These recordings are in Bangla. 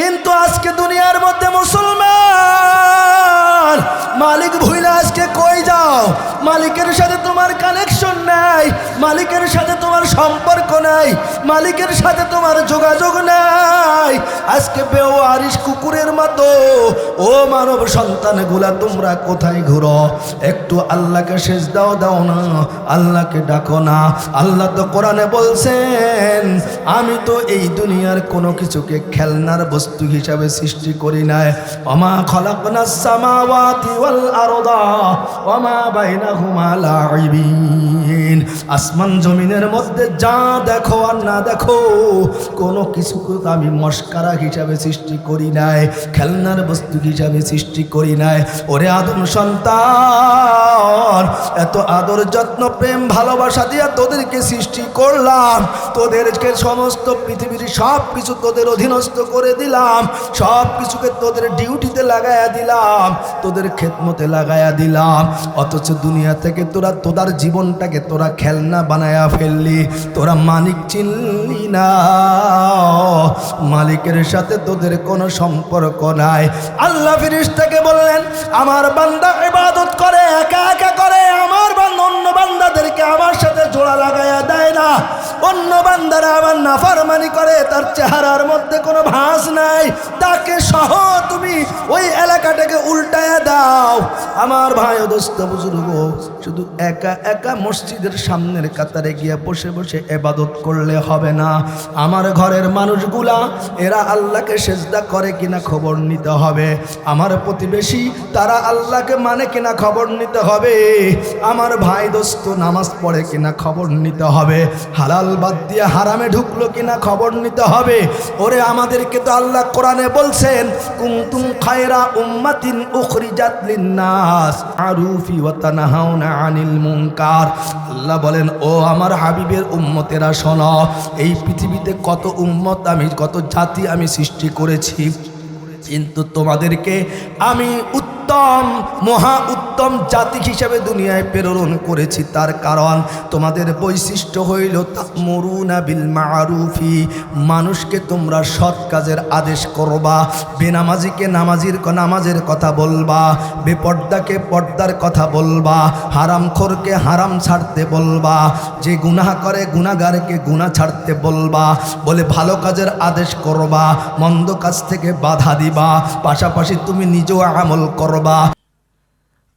কিন্তু আজকে দুনিয়ার মধ্যে মুসলমান মালিক ভুইলা আজকে কই যাও? মালিকের সাথে তোমার কানেকশন নাই, মালিকের সাথে তোমার সম্পর্ক নাই, মালিকের সাথে তোমার যোগাযোগ নাই। আজকে বেওয়ারিশ কুকুরের মতো ও মানব সন্তানগুলা তোমরা কোথায় ঘুরো? একটু আল্লাহকে সেজদাও দাও না, আল্লাহকে ডাকো না। আল্লাহ তো কোরআনে বলছেন, আমি তো এই দুনিয়ার কোনো কিছুকে খেলনার বস্তু হিসাবে সৃষ্টি করি নাই। ওমা খলাকনাস সামাওয়াতি ওয়াল আরদা ওমা বাইনাহুমা লাইবিন। আসমান জমিনের মধ্যে যা দেখো আর না দেখো, কোনো কিছুকে আমি মস্কারা হিসাবে সৃষ্টি করি নাই, খেলনার বস্তু হিসাবে সৃষ্টি করি নাই। ওরে আদম সন্তান, এত আদর যত্ন প্রেম ভালোবাসা দিয়া তোদেরকে সৃষ্টি করলাম, তোদেরকে সমস্ত পৃথিবীর সব কিছু তোদের অধীনস্থ করে দিলাম, সব কিছুকে তোদের ডিউটিতে লাগায়া দিলাম, তোদের খেদমতে লাগায়া দিলাম। অথচ দুনিয়া থেকে তোরা তোদের জীবনটাকে তোরা খেলনা বানায়া ফেললি, তোরা মালিক চিনলি না, মালিকের সাথে তোদের কোনো সম্পর্ক নাই। আল্লাহ ফেরেশতাকে বললেন, আমার বান্দা ইবাদত করে, একা একা করে, আমার বান্দা অন্য বান্দাদেরকে আমার সাথে জোড়া লাগায়া দেয় না, অন্য বান্দারা আমার নাফরমানি করে, তার চেহারার মধ্যে কোনো ভাঁজ নাই, তাকে সহ তুমি ওই এলাকাটাকে উল্টায়া দাও। আমার ভাই ও দোস্ত বুজুর্গ, শুধু একা একা মসজিদের সামনের কাতারে গিয়ে বসে বসে ইবাদত করলে হবে না। আমার ঘরের মানুষগুলা এরা আল্লাহকে সেজদা করে কিনা খবর নিতে হবে, আমার প্রতিবেশী তারা আল্লাহকে মানে কিনা খবর নিতে হবে, আমার ভাই দোস্ত নামাজ পড়ে কিনা খবর নিতে হবে, হালাল বাদ দিয়ে হারামে ঢুকলো কিনা খবর নিতে হবে। ওরে আমাদেরকে তো আল্লাহ কোরআনে বলছেন, কুনতুম খায়রা উম্মাতিন উখরিজাত লিন্নাস আরুফি ওয়া তানহাউনা আনিল মুনকার। আল্লাহ বলেন, ও আমার হাবিবের উম্মতেরা শোনো, এই পৃথিবীতে কত উম্মত আমি, কত জাতি আমি সৃষ্টি করেছি, কিন্তু তোমাদেরকে আমি উত্তম মহা উত্তম জাতি হিসাবে দুনিয়ায় প্রেরণ করেছি। তার কারণ তোমাদের বৈশিষ্ট্য হইল তা'মুরুনা বিল মা'রুফি, মানুষকে তোমরা সৎ কাজের আদেশ করবা, বেনামাজিকে নামাজের কথা বলবা, বেপর্দাকে পর্দার কথা বলবা, হারামখোরকে হারাম ছাড়তে বলবা, যে গুনাহ করে গুনাহগারকে গুনাহ ছাড়তে বলবা, বলে ভালো কাজের আদেশ করবা, মন্দ কাজ থেকে বাধা দিবা, পাশাপাশি তুমি নিজেও আমল করবা।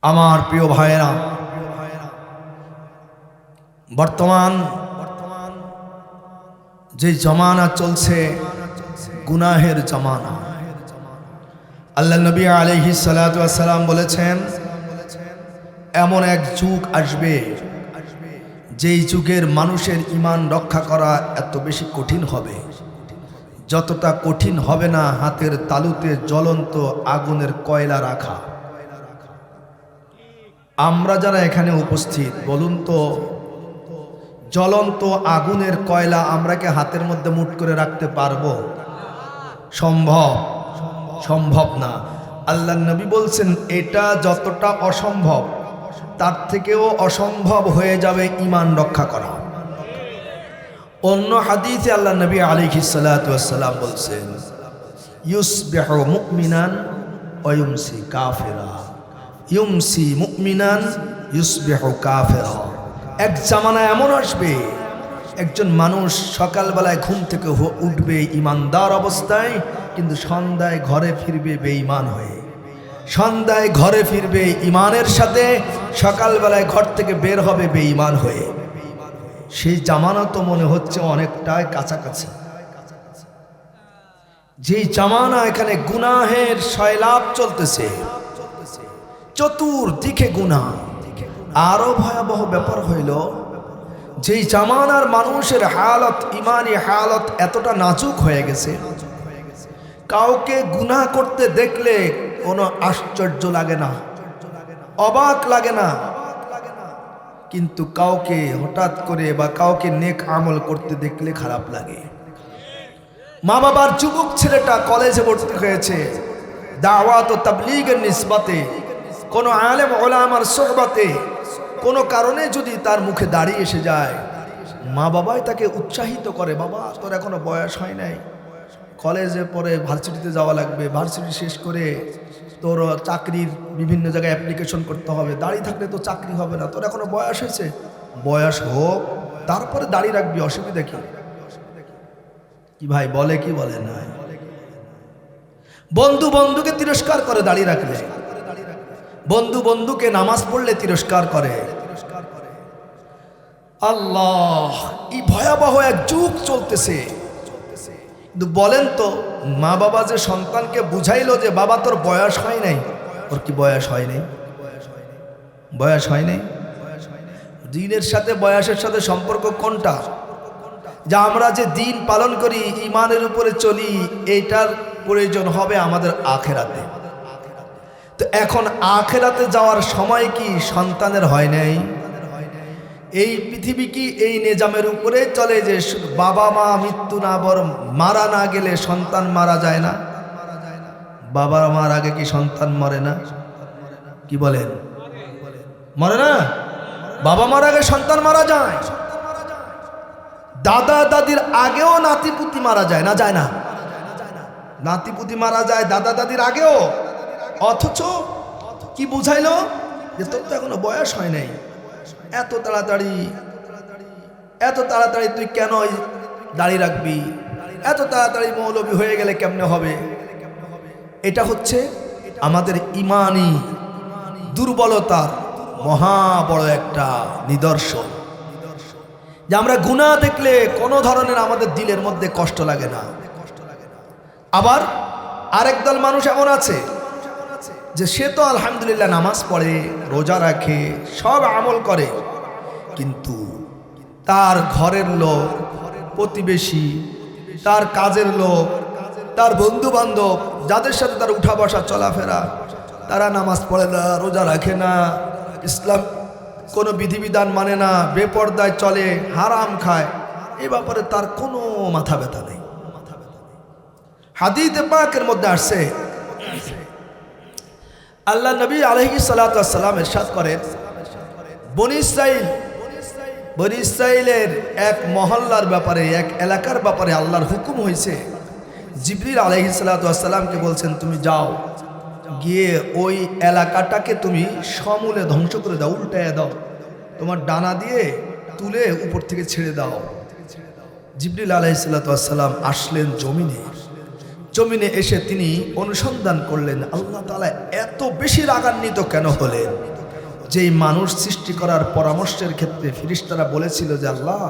আমার প্রিয় ভাইয়েরা, বর্তমান যে জমানা চলছে গুনাহের জমানা। আল্লাহ নবী আলাইহিস সালাতু ওয়াস সালাম বলেছেন, এমন এক যুগ আসবে যেই যুগের মানুষের ঈমান রক্ষা করা এত বেশি কঠিন হবে, যতটা কঠিন হবে না হাতের তালুতে জ্বলন্ত আগুনের কয়লা রাখা। আমরা যারা এখানে উপস্থিত, বলুন তো, জ্বলন্ত আগুনের কয়লা আমরা কি হাতের মধ্যে মুঠ করে রাখতে পারবো? সম্ভব না। আল্লাহ নবী বলছেন, এটা যতটা অসম্ভব তার থেকেও অসম্ভব হয়ে যাবে ঈমান রক্ষা করা। অন্য হাদিসে আল্লাহ নবী আলাইহিস সালাতু ওয়াস সালাম বলছেন, ইউসবিহু মুমিনান ওয়া ইউমসি কাফিরা, ইউমসি মুমিনান ইউসবিহু কাফিরা। এক জামানা এমন আসবে, একজন মানুষ সকালবেলায় ঘুম থেকে উঠবে ঈমানদার অবস্থায়, কিন্তু সন্ধ্যায় ঘরে ফিরবে বেঈমান হয়ে, সন্ধ্যায় ঘরে ফিরবে ঈমানের সাথে, সকালবেলায় ঘর থেকে বের হবে বেঈমান হয়ে। সেই জামানা তো মনে হচ্ছে অনেকটাই কাছাকাছি। যেই জামানা এখানে গুনাহের সয়লাব চলতেছে, চতুর্দিকে গুনাহ, আরো ভয়াবহ ব্যাপার হইল যেই জামানার মানুষের হালত, ইমানি হালত এতটা নাজুক হয়ে গেছে, কাউকে গুনাহ করতে দেখলে কোনো আশ্চর্য লাগে না, অবাক লাগে না, কিন্তু কাউকে হঠাৎ করে বা কাউকে নেক আমল করতে দেখলে খারাপ লাগে। মা বাবার যুবক ছেলেটা কলেজে ভর্তি হয়েছে, দাওয়াত ও তাবলীগের নিসবতে, কোনো আলেম ওলামার সোহবতে কোনো কারণে যদি তার মুখে দাড়ি এসে যায়, মা বাবাই তাকে উৎসাহিত করে, বাবা তোর এখনো বয়স হয় নাই, কলেজে পরে ভার্সিটিতে যাওয়া লাগবে, ভার্সিটি শেষ করে তোর চাকরির বিভিন্ন জায়গায় অ্যাপ্লিকেশন করতে হবে, দাড়ি থাকলে তো চাকরি হবে না। তোর এখনো বয়স হয়েছে, বয়স হোক তারপরে দাড়ি রাখবি, অসুবিধা কি? কি ভাই বলে কি বলে না? বন্ধু বন্ধুকে তিরস্কার করে দাড়ি রাখলে, বন্ধু বন্ধুকে নামাজ পড়লে তিরস্কার করে। আল্লাহ, এই ভয়াবহ এক যুগ চলতেছে। কিন্তু বলেন তো, মা বাবা যে সন্তানকে বুঝাইলো যে বাবা তোর বয়স হয় নাই, ওর কি বয়স হয় নাই? বয়স হয় নাই। দিনের সাথে বয়সের সাথে সম্পর্ক কোনটা? যা আমরা যে দিন পালন করি, ইমানের উপরে চলি, এইটার প্রয়োজন হবে আমাদের আখেরাতে। তো এখন আখেরাতে যাওয়ার সময় কি সন্তানের হয় নাই? এই পৃথিবী কি এই নিজামের উপরে চলে যে বাবা মা মৃত্যু না বরং মারা না গেলে সন্তান মারা যায় না? বাবা মার আগে কি সন্তান মরে না? কি বলেন, মরে না? বাবা মার আগে সন্তান মারা যায়, দাদা দাদির আগেও নাতিপুতি মারা যায় না? যায় না? নাতিপুতি মারা যায় দাদা দাদির আগেও। অথচ কি বুঝাইলো যে তোর তো এখনো বয়স হয় নাই, এত তাড়াতাড়ি তুই কেন দাড়ি রাখবি? এত তাড়াতাড়ি মৌলবী হয়ে গেলে কেমনে হবে? এটা হচ্ছে আমাদের ইমানি দুর্বলতার মহা বড় একটা নিদর্শন, যে আমরা গুনাহ দেখলে কোনো ধরনের আমাদের দিলের মধ্যে কষ্ট লাগে না। আবার আরেক দল মানুষ এমন আছে যে সে তো আলহামদুলিল্লাহ নামাজ পড়ে, রোজা রাখে, সব আমল করে, কিন্তু তার ঘরের লোক, প্রতিবেশী, তার কাজের লোক, তার বন্ধু বান্ধব, যাদের সাথে তার উঠা বসা চলাফেরা, তারা নামাজ পড়ে না, রোজা রাখে না, ইসলাম কোনো বিধিবিধান মানে না, বেপর্দায় চলে, হারাম খায়, এই ব্যাপারে তার কোনো মাথা ব্যথা নেই। হাদিসে পাকের মধ্যে আসছে, আল্লাহ নবী আলাইহিস সালাতু ওয়াস সালাম ইরশাদ করেন, বনী ইসরাইলের এক মহল্লার ব্যাপারে, এক এলাকার ব্যাপারে আল্লাহর হুকুম হয়েছে। জিবরিল আলাইহিস সালাতু ওয়াস সালামকে বলছেন, তুমি যাও, গিয়ে ওই এলাকাটাকে তুমি সমূলে ধ্বংস করে দাও, উল্টায় দাও, তোমার ডানা দিয়ে তুলে উপর থেকে ছেড়ে দাও। জিবরিল আলাইহিস সালাতু ওয়াস সালাম আসলেন জমিনে এসে তিনি অনুসন্ধান করলেন, আল্লাহ তাআলা এত বেশি রাগান্বিত কেন হলেন? যেই মানুষ সৃষ্টি করার পরামর্শের ক্ষেত্রে ফেরেশতারা বলেছিল যে আল্লাহ,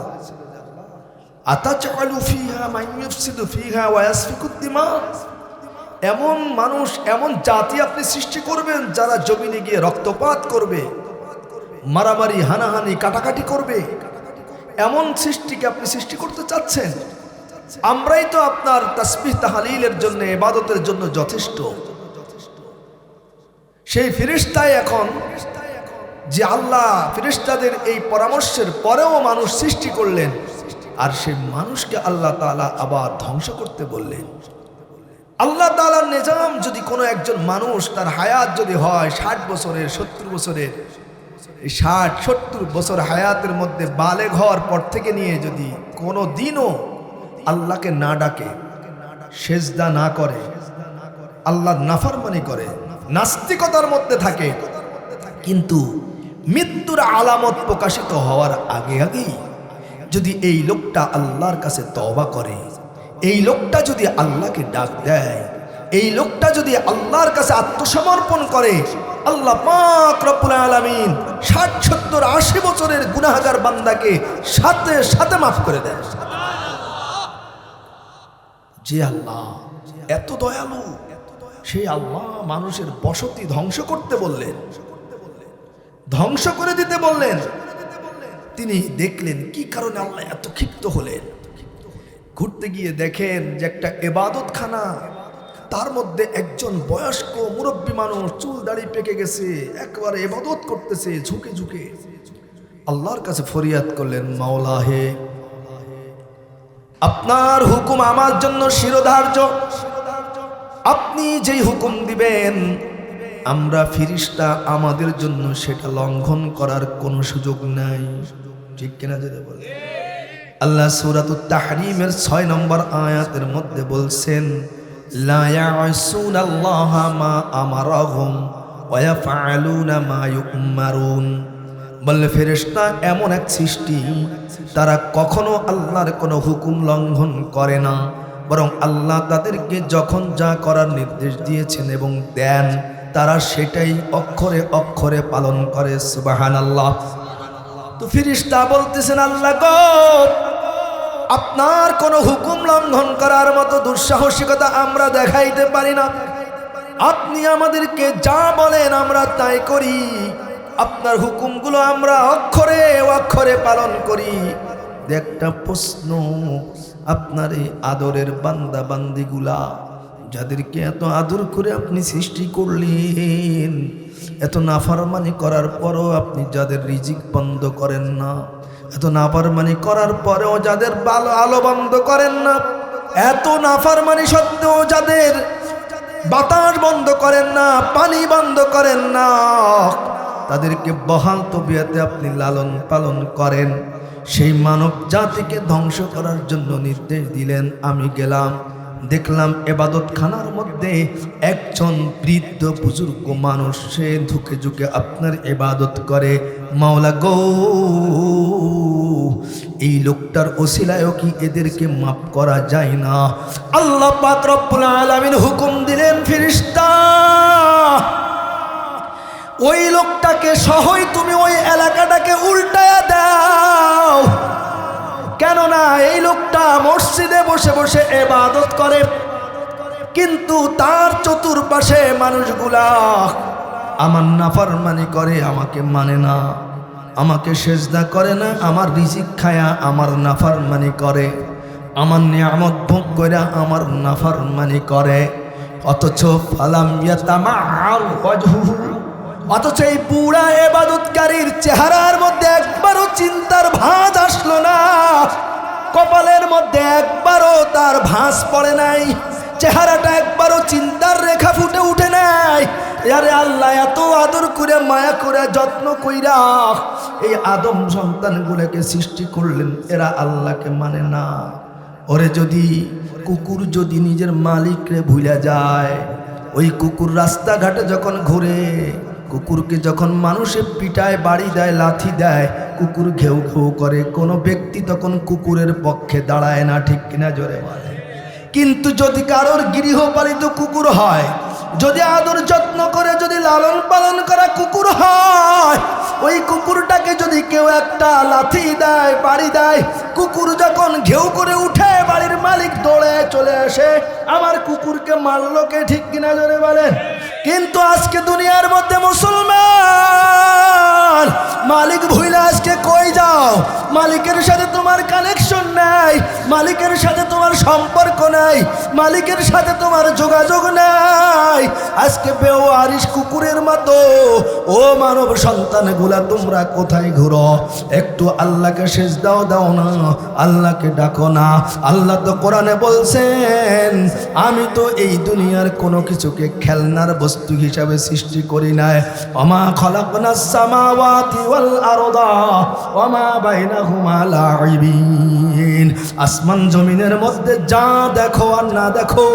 আতাজআলু ফিহা মান ইউফসিদু ফিহা ওয়া ইয়াসফিকুদ দিমা, এমন মানুষ, এমন জাতি আপনি সৃষ্টি করবেন যারা জমিনে গিয়ে রক্তপাত করবে, মারামারি, হানাহানি, কাটাকাটি করবে, এমন সৃষ্টিকে আপনি সৃষ্টি করতে চাচ্ছেন? আমরাই তো আপনার তাসবিহ তাহলিলের জন্য, ইবাদতের জন্য যথেষ্ট। সেই ফেরেশতাই এখন যে আল্লাহ ফেরেশতাদের এই পরামর্শের পরেও মানুষ সৃষ্টি করলেন, আর সেই মানুষকে আল্লাহ তাআলা আবার ধ্বংস করতে বললেন। আল্লাহ তাআলার নিজাম, যদি কোনো একজন মানুষ তার হায়াত যদি হয় 60 বছরের, 70 বছরের, এই 60-70 বছর হায়াতের মধ্যে বালেগ হওয়ার পর থেকে নিয়ে যদি কোনো দিনও আল্লাহকে না ডাকে, সেজদা না করে, আল্লাহর নাফরমানি করে, নাস্তিকতার মধ্যে থাকে, কিন্তু মৃত্যুর আলামত প্রকাশিত হওয়ার আগেই যদি এই লোকটা আল্লাহর কাছে তওবা করে, এই লোকটা যদি আল্লাহকে ডাক দেয়, এই লোকটা যদি আল্লাহর কাছে আত্মসমর্পণ করে, আল্লাহ পাক রব্বুল আলামিন 60-70-80 বছরের গুনাহগার বান্দাকে সাথে সাথে মাফ করে দেন। যে আল্লাহ এত দয়ালু, সেই আল্লাহ মানুষের বসতি ধ্বংস করতে বললেন, ধ্বংস করে দিতে বললেন। তিনি দেখলেন কি কারণে আল্লাহ এত ক্ষিপ্ত হলেন। ঘুরতে গিয়ে দেখেন যে একটা ইবাদতখানা, তার মধ্যে একজন বয়স্ক মুরব্বী মানুষ, চুল দাড়ি পেকে গেছে, একবারে ইবাদত করতেছে ঝুঁকে ঝুঁকে। আল্লাহর কাছে ফরিয়াদ করলেন, মাওলা হে, আপনার হুকুম আমার জন্য শিরোধার্য, আপনি যেই হুকুম দিবেন আমরা ফেরেশতা, আমাদের জন্য সেটা লঙ্ঘন করার কোনো সুযোগ নাই। ঠিক কিনা যদি বলে আল্লাহ সূরাতুত তাহরীমের 6 নম্বর আয়াতের মধ্যে বলছেন, লা ইয়াসুনাল্লাহা মা আমারাহুম ওয়া ইয়াফআলুনা মা ইউমারুন। বলে ফেরেশতা এমন এক সৃষ্টি, তারা কখনো আল্লাহর কোনো হুকুম লঙ্ঘন করে না, বরং আল্লাহ তাদেরকে যখন যা করার নির্দেশ দিয়েছেন এবং দেন তারা সেটাই অক্ষরে অক্ষরে পালন করে। সুবহানাল্লাহ। তো ফেরেশতা বলতেছেন, আল্লাহ গো, আপনার কোনো হুকুম লঙ্ঘন করার মতো দুঃসাহসিকতা আমরা দেখাইতে পারি না। আপনি আমাদেরকে যা বলেন আমরা তাই করি, আপনার হুকুমগুলো আমরা অক্ষরে অক্ষরে পালন করি। একটা প্রশ্ন, আপনার এই আদরের বান্দা বান্দিগুলা যাদেরকে এত আদর করে আপনি সৃষ্টি করলেন, এত নাফরমানি করার পরও আপনি যাদের রিজিক বন্ধ করেন না, এত নাফরমানি করার পরেও যাদের আলো বন্ধ করেন না, এত নাফরমানি সত্ত্বেও যাদের বাতাস বন্ধ করেন না, পানি বন্ধ করেন না, তাদেরকে বহাল তবিয়তে আপনি লালন পালন করেন, সেই মানব জাতিকে ধ্বংস করার জন্য নির্দেশ দিলেন। আমি গেলাম, দেখলাম এবাদতখানার মধ্যে একজন বৃদ্ধ বুজুর্গ মানুষ, সে ঝুঁকে ঝুঁকে আপনার ইবাদত করে। মাওলা গো, এই লোকটার ওসিলায়ও কি এদেরকে মাফ করা যায় না? আল্লাহ পাক রব্বুল আলামিন হুকুম দিলেন, ফেরেশতা ওই লোকটাকে সহই তুমি ওই এলাকাটাকে উল্টায়া দাও। কেননা এই লোকটা মসজিদে বসে বসে ইবাদত করে, কিন্তু তার চতুর্পাশে মানুষগুলা আমার নাফরমানি করে, আমাকে মানে না, আমাকে সেজদা করে না, আমার রিজিক খায়া আমার নাফরমানি করে, আমার নিয়ামত ভোগ করে আমার নাফরমানি করে। অথচ ফালাম ইয়াতামাআল ওয়াজহুহু, অথচ এই বুড়া ইবাদতকারীর চেহারার মধ্যে একবারও চিন্তার ভাঁজ আসলো না, কপালের মধ্যে একবারও তার ভাঁজ পড়ে নাই, চেহারাটা একবারও চিন্তার রেখা ফুটে উঠে নাই। আরে আল্লাহ এত আদর করে মায়া করে যত্ন কইরা এই আদম সন্তানগুলোকে সৃষ্টি করলেন, এরা আল্লাহকে মানে না। ওরে যদি কুকুর যদি নিজের মালিকরে ভুলে যায়, ওই কুকুর রাস্তাঘাটে যখন ঘুরে, কুকুরকে যখন মানুষে পিটায়, বাড়ি দেয়, লাথি দেয়, কুকুর ঘেউ ঘেউ করে, কোনো ব্যক্তি তখন কুকুরের পক্ষে দাঁড়ায় না, ঠিক কিনা জোরে বলে। কিন্তু যদি কারোর গৃহপালিত কুকুর হয়, যদি আদর যত্ন করে, যদি লালন পালন করা কুকুর হয়, ওই কুকুরটাকে যদি কেউ একটা লাথি দেয়, বাড়ি দেয়, কুকুর যখন ঘেউ করে উঠে, বাড়ির মালিক দৌড়ে চলে আসে, আমার কুকুরকে মারলো কে, ঠিক কিনা জোরে বলেন। কিন্তু আজকে দুনিয়ার মধ্যে মুসলমান, মালিক ভুইলা আজকে কই যাও? মালিকের সাথে তোমার কানেকশন নাই, মালিকের সাথে তোমার সম্পর্ক নাই, মালিকের সাথে তোমার যোগাযোগ নাই। আজকে বেওয়ারিশ কুকুরের মতো ও মানব সন্তানগুলা তোমরা কোথায় ঘুরো? একটু আল্লাহকে সেজদাও দাও না, আল্লাহকে ডাকো না। আল্লাহ তো কোরআনে বলছেন, আমি তো এই দুনিয়ার কোনো কিছুকে খেলনার বস্তু হিসাবে সৃষ্টি করি নাই। ওমা খলাকনাস সামাওয়াতি ওয়াল আরদা ওমা বাইনাহুমা লাইবিন। আসমান জমিনের মধ্যে যা দেখো আর না দেখো,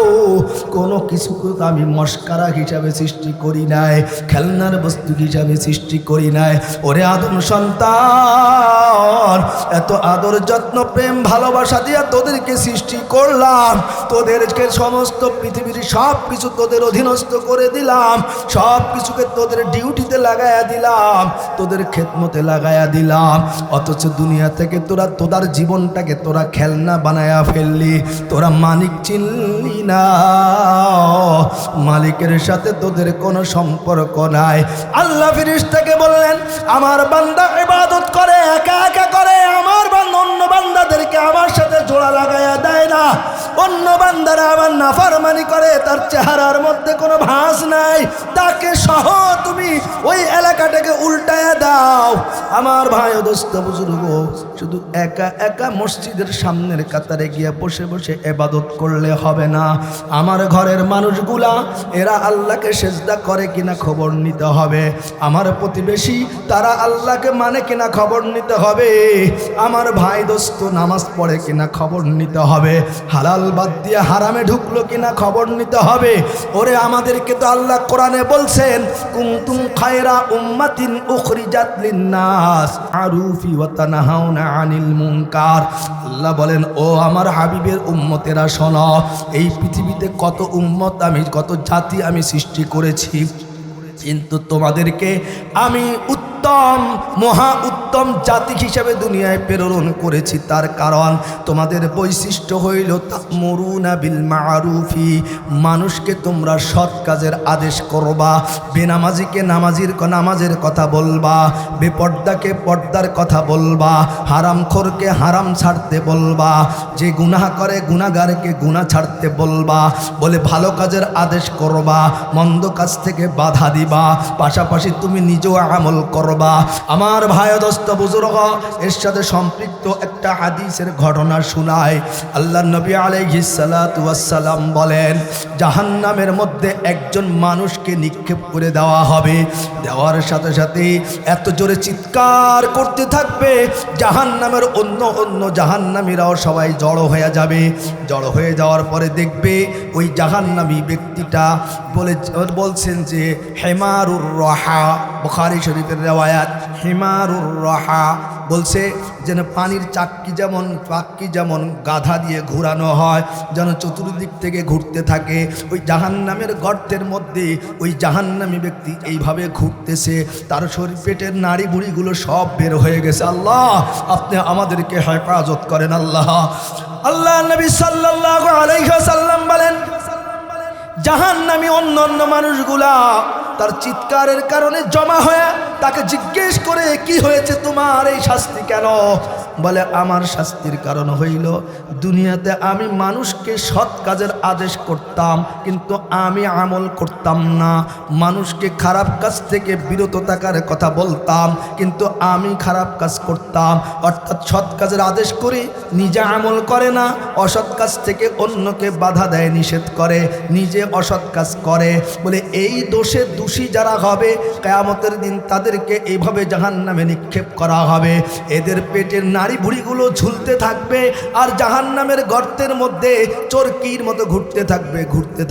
কোনো কিছুকে আমি মস্কারা হিসাবে সৃষ্টি করি নাই, খেলনার বস্তু হিসাবে সৃষ্টি করি নাই। ওরে আদম সন্তান, এত আদর যত্ন প্রেম ভালোবাসা দিয়া তোদেরকে সৃষ্টি করলাম, তোদেরকে সমস্ত পৃথিবীর সব কিছু তোদের অধীনস্থ করে দিলাম, সব কিছুকে তোদের ডিউটিতে লাগাইয়া দিলাম, তোদের খেদমতে লাগাইয়া দিলাম। অথচ দুনিয়া থেকে তোরা তোদের জীবনটাকে তোরা খেলনা বানায়া ফেললি, তোরা মালিক চিনলি না, মালিকের সাথে তোদের কোনো সম্পর্ক নাই। আল্লাহ ফেরেশতাকে বললেন, আমার বান্দা ইবাদত করে, একা একা করে, আমার বান্দা অন্য বান্দাদেরকে আমার সাথে জোড়া লাগাইয়া দেয় না। অন্য বান্দারা আবার নাফরমানি করে, তার চেহারার মধ্যে কোনো ভাঁজ নাই, তাকে সহ তুমি ওই এলাকাটাকে উল্টায়া দাও। আমার ভাই ও দোস্ত বুজুর্গ, শুধু একা একা মসজিদের সামনের কাতারে গিয়ে বসে বসে ইবাদত করলে হবে না। আমার ঘরের মানুষগুলা এরা আল্লাহকে সেজদা করে কিনা খবর নিতে হবে। আমার প্রতিবেশী তারা আল্লাহকে মানে কিনা খবর নিতে হবে। আমার ভাই দোস্ত নামাজ পড়ে কিনা খবর নিতে হবে। হালাল বাদ দিয়ে হারামে ঢুকলো কিনা খবর নিতে হবে। ওরে আমাদেরকে তো আল্লাহ কোরআনে বলছেন, কুনতুম খায়রা উম্মাতিন উখরিজাত লিন্নাস আরুফি ওয়া তানহাউনা আনিল মুনকার। আল্লাহ বলেন, ও আমার হাবিবের উম্মতেরা শোনো, এই পৃথিবীতে কত উম্মত আমি, কত জাতি আমি সৃষ্টি করেছি, কিন্তু তোমাদেরকে আমি উত্তম মহা উত্তম জাতি হিসেবে দুনিয়ায় প্রেরণ করেছি। তার কারণ তোমাদের বৈশিষ্ট্য হইল তা'মুরুনা বিল মা'রুফি, মানুষকে তোমরা সৎ কাজের আদেশ করবা, বেনামাজিকে নামাজের কথা বলবা, বেপর্দাকে পর্দার কথা বলবা, হারামখোরকে হারাম ছাড়তে বলবা, যে গুনাহ করে গুনাহগারকে গুনাহ ছাড়তে বলবা, বলে ভালো কাজের আদেশ করবা, মন্দ কাজ থেকে বাধা দিবা, পাশাপাশি তুমি নিজেও আমল করবা। আমার ভাই দোস্ত বুজুর্গ, এর সাথে সম্পৃক্ত একটা হাদিসের ঘটনা শোনায়। আল্লাহর নবী আলাইহিস সালাতু ওয়াস সালাম বলেন, জাহান্নামের মধ্যে একজন মানুষকে নিক্ষেপ করে দেওয়া হবে। দেওয়ার সাথে সাথে এত জোরে চিৎকার করতে থাকবে, জাহান্নামের অন্য জাহান্নামীরাও সবাই জড়ো হয়ে যাবে। জড়ো হয়ে যাওয়ার পরে দেখবে ওই জাহান্নামী ব্যক্তিটা বলছেন যে হিমারুর রাহা, বুখারী শরীফের রিওয়ায়াত, হিমারুর রাহা বলছে যেন পানির চাক্কি যেমন গাধা দিয়ে ঘোরানো হয়, যেন চতুর্দিক থেকে ঘুরতে থাকে। ওই জাহান্নামের গর্তের মধ্যে ওই জাহান্নামী ব্যক্তি এইভাবে ঘুরতেছে, তার শরীর পেটের নাড়ি বুড়িগুলো সব বের হয়ে গেছে। আল্লাহ আপনি আমাদেরকে হেফাজত করেন। আল্লাহ নবী সাল্লাল্লাহু আলাইহি ওয়াসাল্লাম বলেন, জাহান্নামী অন্য মানুষগুলা তার চিৎকারের কারণে জমা হয়ে তাকে জিজ্ঞেস করে, কি হয়েছে তোমার, এই শাস্তি কেন? বলে, আমার শাস্তির কারণ হইল দুনিয়াতে আমি মানুষকে সৎ কাজের আদেশ করতাম, কিন্তু আমি আমল করতাম না। মানুষকে খারাপ কাজ থেকে বিরত থাকার কথা বলতাম, কিন্তু আমি খারাপ কাজ করতাম। অর্থাৎ সৎ কাজের আদেশ করি, নিজে আমল করে না, অসৎ কাজ থেকে অন্যকে বাধা দেয়, নিষেধ করে, নিজে অসৎ কাজ করে। বলে এই দোষে দোষী যারা হবে কিয়ামতের দিন তাদেরকে এইভাবে জাহান্নামে নিক্ষেপ করা হবে। এদের পেটের নাড়ি বুড়িগুলো ঝুলতে থাকবে, আর জাহান্নামের গর্তের মধ্যে চরকির মতো ঘুরতে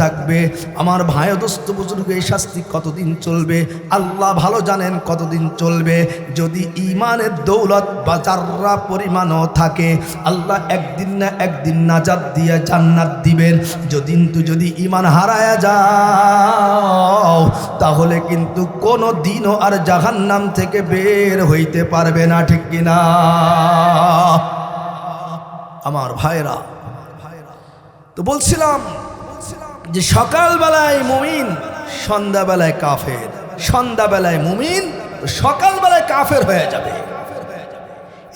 থাকবে। আমার ভাই দোস্ত বুজুর্গ, এই শাস্তি কতদিন চলবে আল্লাহ ভালো জানেন কতদিন চলবে। যদি ঈমানের দৌলত বা যাররা পরিমাণও থাকে, আল্লাহ একদিন না একদিন নাজাত দিয়ে জান্নাত দিবেন। যদি ঈমান হারায়া যাও, তাহলে কিন্তু কোনো দিনও আর জাহান্নাম থেকে বের হইতে পারবে না, ঠিক কিনা? আমার ভাইরা, তো বলছিলাম যে সকালবেলায় মুমিন, সন্ধ্যাবেলায় কাফের, সন্ধ্যাবেলায় মুমিন, সকালবেলায় কাফের হয়ে যাবে।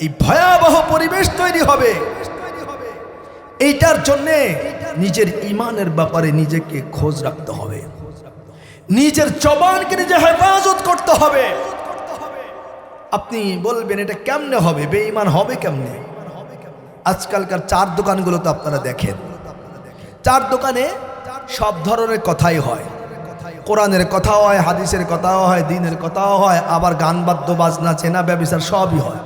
এই ভয়াবহ পরিবেশ তৈরি হবে। এইটার জন্যে নিজের ঈমানের ব্যাপারে নিজেকে খোঁজ রাখতে হবে, নিজের জবানকে নিজে হেফাজত করতে হবে। আপনি বলবেন এটা কেমনে হবে, বেঈমান হবে কেমনে? আজকালকার চার দোকানগুলো তো আপনারা দেখেন, চার দোকানে সব ধরনের কথাই হয়, কোরআনের কথাও হয়, হাদিসের কথাও হয়, দ্বীনের কথাও হয়, আবার গান বাদ্য বাজনা চেনা ব্যভিচার সবই হয়।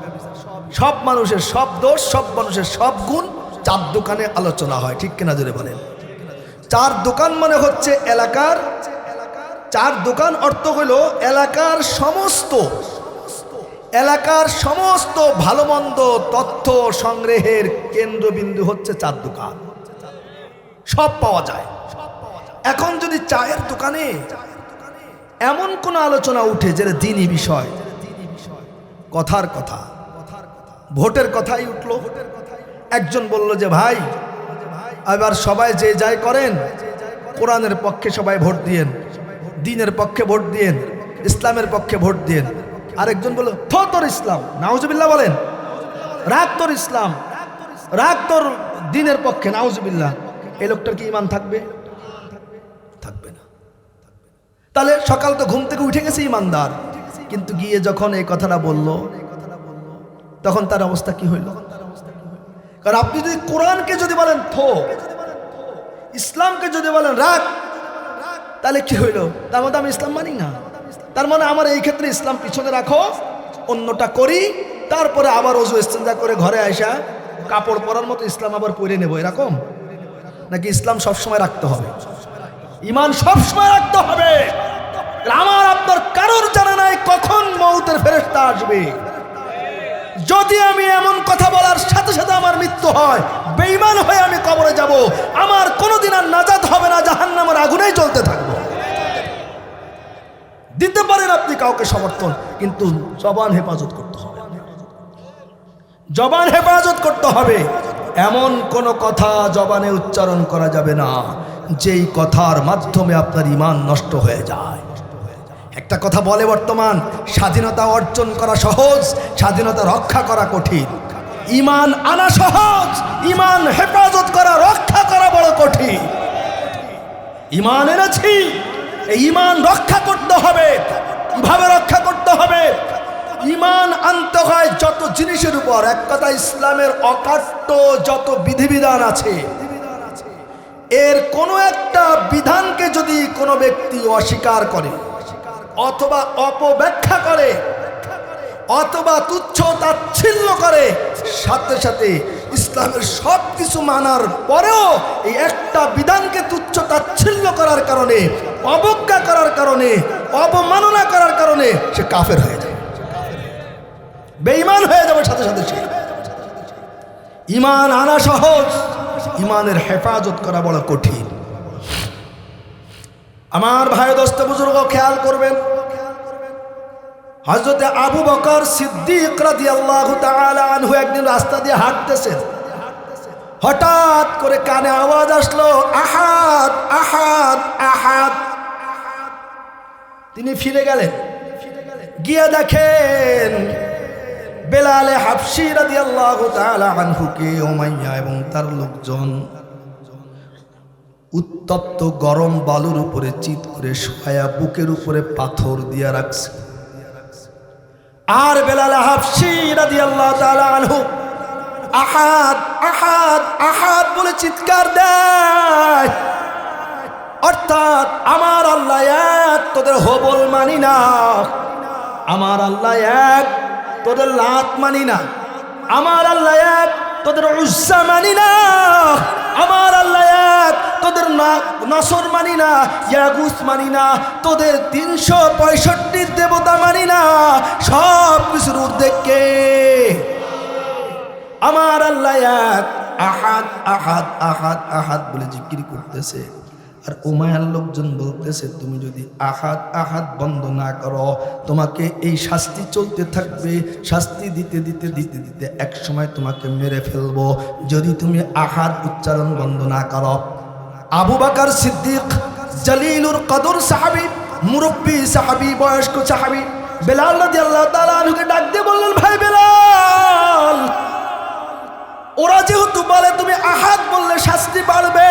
সব মানুষের সব দোষ, সব মানুষের সব গুণ চার দোকানে আলোচনা হয়, ঠিক কিনা জোরে বলেন? চার দোকান মানে হচ্ছে এলাকার, চার দোকান অর্থ হলো এলাকার সমস্ত ভালো মন্দ তথ্য সংগ্রহের কেন্দ্রবিন্দু হচ্ছে চার দোকান, সব পাওয়া যায়। এখন যদি চায়ের দোকানে এমন কোন আলোচনা উঠে যেটা দ্বীনি বিষয়, কথার কথা, ভোটের কথাই উঠলো, একজন বলল যে ভাই এবার সবাই যে যাই করেন, কোরআনের পক্ষে সবাই ভোট দিয়েন, দ্বীনের পক্ষে ভোট দিয়েন, ইসলামের পক্ষে ভোট দিয়েন। আরেকজন বলল তোর ইসলাম, নাউজুবিল্লাহ বলেন, রাগ তোর ইসলাম, রাগ তোর দ্বীনের পক্ষে, নাউজুবিল্লাহ, এই লোকটার কি ঈমান থাকবে? থাকবে না। তাহলে সকাল তো ঘুম থেকে উঠে গেছে ঈমানদার, কিন্তু গিয়ে যখন এই কথাটা বলল তখন তার অবস্থা কি হইল? কারণ আপনি যদি কোরআনকে যদি বলেন থো, ইসলামকে যদি বলেন রাখ, তাহলে কি হইল? তার মধ্যে আমি ইসলাম মানি না। তার মানে আমার এই ক্ষেত্রে ইসলাম পিছনে রাখো, অন্যটা করি, তারপরে আবার ওযু ইস্তেঞ্জা করে ঘরে আইসা কাপড় পরার মতো ইসলাম আবার পরে নেব, এরকম? নাকি ইসলাম সবসময় রাখতে হবে? ঈমান সবসময় রাখতে হবে। আমার আপনার কারোর জানা নাই কখন মউতের ফেরেশতা আসবে। যদি আমি এমন কথা বলার সাথে সাথে আমার মৃত্যু হয়, বেঈমান হয়ে আমি কবরে যাব, আমার কোনোদিন আর নাজাত হবে না, জাহান্নামের আগুনেই জ্বলতে থাকবো। দিতে পারেন আপনি কাউকে সমর্থন, কিন্তু জবান হেফাজত করতে হবে। জবান হেফাজত করতে হবে। এমন কোন কথা জবানে উচ্চারণ করা যাবে না যেই কথার মাধ্যমে আপনার ঈমান নষ্ট হয়ে যায়। একটা কথা বলে, বর্তমান স্বাধীনতা অর্জন করা সহজ, স্বাধীনতা রক্ষা করা কঠিন। ঈমান আনা সহজ, ঈমান হেফাজত করা, রক্ষা করা বড় কঠিন। ঈমান এনেছি, এই ঈমান রক্ষা করতে হবে। কিভাবে রক্ষা করতে হবে? ঈমান আনতে হয় যত জিনিসের উপর। এক কথা, ইসলামের অকাট্য যত বিধিবিধান আছে, এর কোনো একটা বিধানকে যদি কোনো ব্যক্তি অস্বীকার করে অথবা অপব্যাখ্যা করে অথবা তুচ্ছ তাচ্ছিল্য করে, সাথে সাথে ইসলামের সব কিছু মানার পরেও এই একটা বিধানকে তুচ্ছ তাচ্ছিল্য করার কারণে, অবজ্ঞা করার কারণে, অবমাননা করার কারণে সে কাফের হয়ে যাবে, বেঈমান হয়ে যাবে সাথে সাথে। সে ঈমান আনা সহজ, ঈমানের হেফাজত করা বড় কঠিন। আমার ভাই, দোস্ত, বুজুর্গ, খেয়াল করবেন, হযরত আবু বকর সিদ্দিক রাদিয়াল্লাহু তাআলা আনহু একদিন রাস্তা দিয়ে হাঁটতেছেন, হঠাৎ করে কানে আওয়াজ আসলো, আহাদ আহাদ আহাদ। তিনি ফিরে গেলেন, গিয়ে দেখেন বেলাল হাবশী রাদিয়াল্লাহু তাআলা আনহুকে উমাইয়া এবং তার লোকজন উত্তপ্ত গরম বালুর উপরে চিৎ করে শোয়া, বুকের উপরে পাথর দিয়ে রাখছে। আর বেলাল হাবশী রাদিয়াল্লাহু তাআলা আনহু আহাদ আহাদ আহাদ বলে চিৎকার দেয়, অর্থাৎ আমার আল্লাহ এক, তোদের হবল মানি না। আমার আল্লাহ এক, তোদের লাত মানি না। আমার আল্লাহ এক, তোদের উজ্জা মানি না। আমার আল্লাহ এক, তোদের নসর মানি না, ইয়াগুস মানি না, তোদের 365 দেবতা মানি না। সব কিছুর ঊর্ধ্বে কে? আমার আল্লাহ এক, আহাদ আহাদ আহাদ আহাদ বলে জিকির করতেছে। আর উমাইয়ার লোকজন বলতেছে, তুমি যদি আহাদ আহাদ বন্ধ না করো, তোমাকে এই শাস্তি চলতে থাকবে, শাস্তি দিতে দিতে দিতে দিতে এক সময় তোমাকে মেরে ফেলবো যদি তুমি আহাদ উচ্চারণ বন্ধ না করো। আবু বকর সিদ্দিক জলিলুল কদর সাহাবী, মুরব্বী সাহাবী, বয়স্ক সাহাবী বেলাল রাদিয়াল্লাহু তাআলা আনহুকে ডাক দিয়ে বললেন, ভাই বেলাল, ওরা যেহেতু বলে তুমি আহাদ বললে শাস্তি বাড়বে,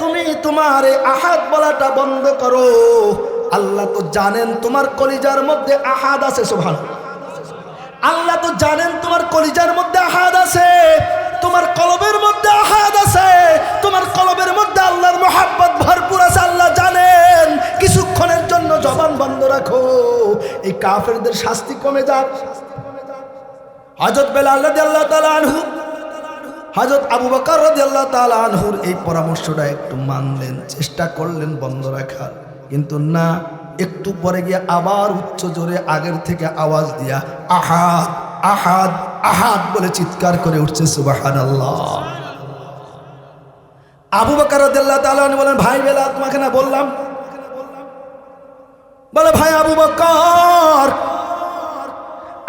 তুমি তোমার আহাদ বলাটা বন্ধ করো। আল্লাহ তো জানেন তোমার কলিজার মধ্যে আহাদ আছে। সুবহানাল্লাহ। আল্লাহ তো জানেন তোমার কলিজার মধ্যে আহাদ আছে, তোমার কলবের মধ্যে আহাদ আছে, তোমার কলবের মধ্যে আল্লাহর মহব্বত ভরপুর আছে। আল্লাহ জানেন। কিছুক্ষণের জন্য জবান বন্ধ রাখো, এই কাফেরদের শাস্তি কমে যাক। হযরত বেলাল রাদিয়াল্লাহু তাআলা আনহু হযরত আবু বকর রাদিয়াল্লাহু তাআলা আনহুর এই পরামর্শটা একটু মানলেন, চেষ্টা করলেন বন্ধ রাখার, কিন্তু না, একটু পরে গিয়ে আবার উচ্চ জোরে আগের থেকে আওয়াজ দিয়া আহাদ আহাদ আহাদ বলে চিৎকার করে উঠছে। সুবহানাল্লাহ। আবু বকর রাদিয়াল্লাহু তাআলা আনহু বলেন, ভাই বেলাল, তোমাকে না বললাম? বলে, ভাই আবু বকর,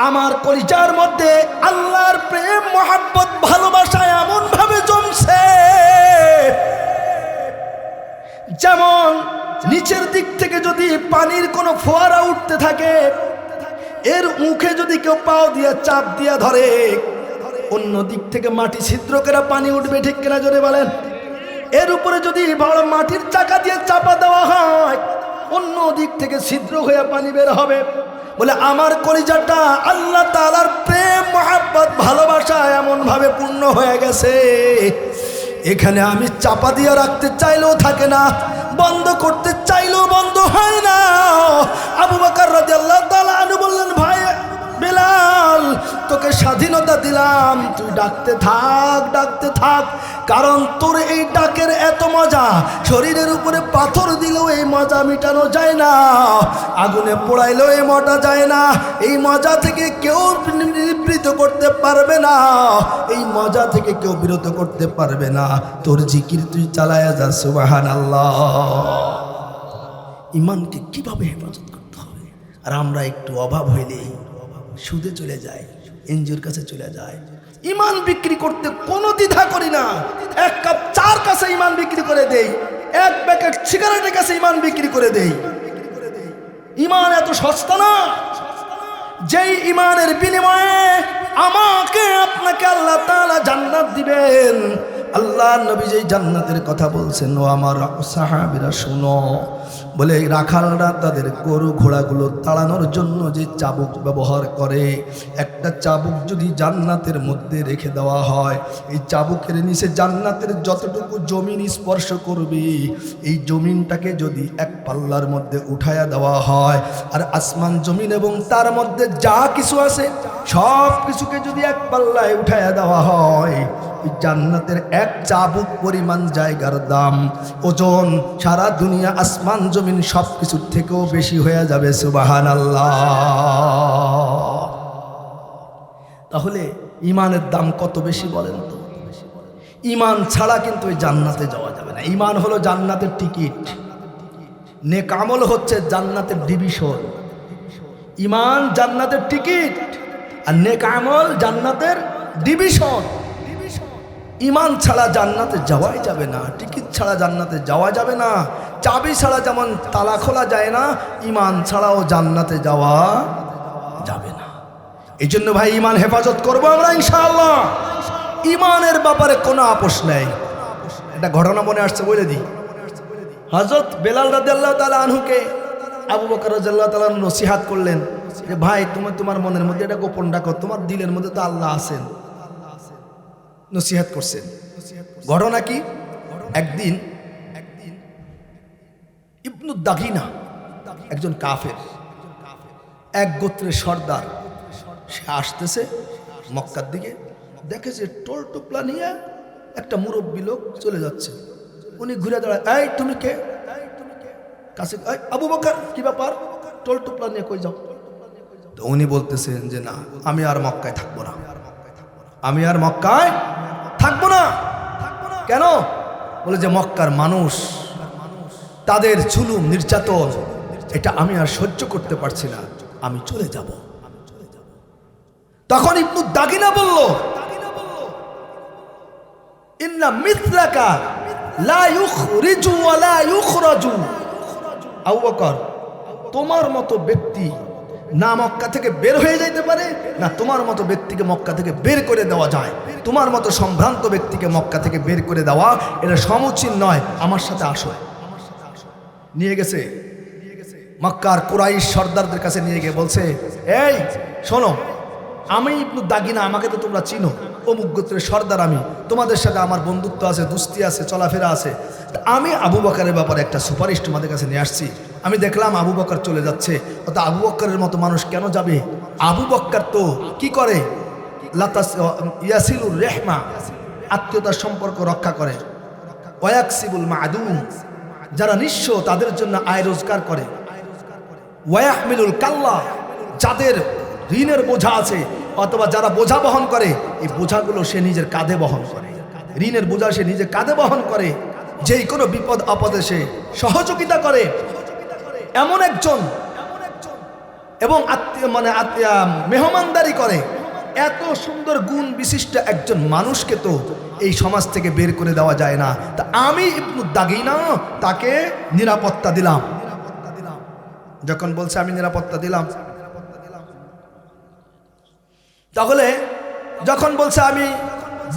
আমার কলিজার মধ্যে আল্লাহর প্রেম, মহব্বত, ভালোবাসা এমন ভাবে জমছে, যেমন নিচের দিক থেকে যদি পানির কোনো ফোয়ারা উঠতে থাকে, এর মুখে যদি কেউ পাও দিয়ে চাপ দিয়ে ধরে, অন্য দিক থেকে মাটি ছিদ্র করে পানি উঠবে, ঠিক কিনা জোরে বলেন? এর উপরে যদি বড় মাটির চাকা দিয়ে চাপা দেওয়া হয়, অন্য দিক থেকে ছিদ্র হয়ে পানি বের হবে। বলে আমার কলিজাটা আল্লাহ তাআলার প্রেম, মহব্বত, ভালোবাসা এমন ভাবে পূর্ণ হয়ে গেছে, এখানে আমি চাপা দিয়ে রাখতে চাইলেও থাকে না, বন্ধ করতে চাইলেও বন্ধ হয় না। আবু বকর রাদিয়াল্লাহু তাআলা আনহু বললেন, ভাই বেলাল, তোকে স্বাধীনতা দিলাম, তুই ডাকতে থাক, ডাকতে থাক, কারণ তোর এই ডাকের এত মজা, শরীরের উপরে পাথর দিলেও এই মজা মিটানো যায় না, আগুনে পোড়াইলেও এই মজা যায় না, এই মজা থেকে কেউ নিবৃত করতে পারবে না, এই মজা থেকে কেউ বিরত করতে পারবে না। তোর জিকির তুই চালায়া যা, সুবহানাল্লাহ। ইমানকে কিভাবে হেফাজত করতে হবে? আর আমরা একটু অভাব হইলেই সুদে চলে যায়, এনজিওর কাছে চলে যায়। ইমান বিক্রি করতে কোনো দ্বিধা করি না। এক কাপ চার কাছে ইমান বিক্রি করে দেই, এক প্যাকেট সিগারেটের কাছে ইমান বিক্রি করে দেই। ইমান এত সস্তা না, যেই ইমানের বিনিময়ে আমাকে আপনাকে আল্লাহ তাআলা জান্নাত দিবেন। আল্লাহ নবী যেই জান্নাতের কথা বলছেন, ও আমার সাহাবীরা শুনো, বলে রাখালরা তাদের গরু ঘোড়াগুলো তাড়ানোর জন্য যে চাবুক ব্যবহার করে, একটা চাবুক যদি জান্নাতের মধ্যে রেখে দেওয়া হয়, এই চাবুকের নিচে জান্নাতের যতটুকু জমিন স্পর্শ করবে, এই জমিনটাকে যদি এক পাল্লার মধ্যে উঠায়া দেওয়া হয়, আর আসমান জমিন এবং তার মধ্যে যা কিছু আছে সব কিছুকে যদি এক পাল্লায় উঠায়া দেওয়া হয়, জান্নাতের এক চাবুক পরিমাণ জায়গার দাম, ওজন সারা দুনিয়া আসমান জমিন সব কিছুর থেকেও বেশি হয়ে যাবে। সুবহানাল্লাহ। তাহলে ইমানের দাম কত বেশি বলেন তো? ইমান ছাড়া কিন্তু ওই জান্নাতে যাওয়া যাবে না। ইমান হলো জান্নাতের টিকিট, নেক আমল হচ্ছে জান্নাতের ডিভিশন। ইমান জান্নাতের টিকিট আর নেক আমল জান্নাতের ডিভিশন। ইমান ছাড়া জান্নাতে যাওয়াই যাবে না, টিকিট ছাড়া জান্নাতে যাওয়া যাবে না, চাবি ছাড়া যেমন তালা খোলা যায় না, ইমান ছাড়াও জান্নাতে যাওয়া যাবে না। এই জন্য ভাই ইমান হেফাজত করবো আমরা ইনশাআল্লাহ। ইমানের ব্যাপারে কোনো আপোষ নেই। একটা ঘটনা মনে আসছে, বলে দিই। হযরত বেলাল রাদিয়াল্লাহু তাআলা আনহুকে আবু বকর রাদিয়াল্লাহু তাআলা নসিহত করলেন যে, ভাই তুমি তোমার মনের মধ্যে এটা গোপন রাখো, তোমার দিলের মধ্যে তো আল্লাহ আছেন। নসিহত করছেন। ঘটনা কি? একদিন ইবনু দাগিনা, একজন কাফের, এক গোত্রের সর্দার, সে আসতেছে মক্কার দিকে, দেখে যে টোল টুপলা নিয়ে একটা মুরব্বী লোক চলে যাচ্ছে। উনি ঘুরে দাঁড়ায়, এই তুমি কে? কাছে, আবু বকর, কি ব্যাপার? টোল টুপলা নিয়ে কই যাও? তো উনি বলতেছেন যে, না, আমি আর মক্কায় থাকবো না, আমি আর মক্কায় থাকবো না। কেন? বলে যে মক্কার মানুষ, তাদের জুলুম নির্যাতন, এটা আমি আর সহ্য করতে পারছি না, আমি চলে যাব। তখন ইবনু দাগিনা বলল, ইন্না মিথলাকা লা ইউখরিজু ওয়া লা ইউখরাজু। আবু বকর, তোমার মতো ব্যক্তি না মক্কা থেকে বের হয়ে যাইতে পারে, না তোমার মতো ব্যক্তিকে মক্কা থেকে বের করে দেওয়া যায়। তোমার মতো সম্ভ্রান্ত ব্যক্তিকে মক্কা থেকে বের করে দেওয়া এটা সমুচিত নয়, আমার সাথে আসো। নিয়ে গেছে মক্কার কুরাইশ সর্দারদের কাছে, নিয়ে গিয়ে বলছে, এই শোনো, আমি ইবনু দাগিনা, আমাকে তো তোমরা চিনো, অমুক গোত্রের সর্দার আমি, তোমাদের সাথে আমার বন্ধুত্ব আছে, দুস্তি আছে, চলাফেরা আছে। আমি আবু বকরের ব্যাপারে একটা সুপারিশ তোমাদের কাছে নিয়ে আসছি। আমি দেখলাম আবু বকর চলে যাচ্ছে, অত আবু বকরের মতো মানুষ কেন যাবে? আবু বকর তো কি করে? ইয়াসিলুর রেহমা, আত্মীয়তার সম্পর্ক রক্ষা করে। ওয়াকসিবুল মাদুম, যারা নিঃস্ব তাদের জন্য আয় রোজগার করে। ওয়াহমিলুল কাল্লা, যাদের ঋণের বোঝা আছে অথবা যারা বোঝা বহন করে, এই বোঝাগুলো সে নিজের কাঁধে বহন করে। ঋণের বোঝা সে নিজের কাঁধে বহন করে, যেই কোনো বিপদ আপদে সে সহযোগিতা করে, এমন একজন, এবং মেহমানদারি করে। এত সুন্দর গুণ বিশিষ্ট একজন মানুষকে তো এই সমাজ থেকে বের করে দেওয়া যায় না। তা আমি ইবনু দাগিনা তাকে নিরাপত্তা দিলাম। যখন বলছে আমি নিরাপত্তা দিলাম, তাহলে যখন বলছে আমি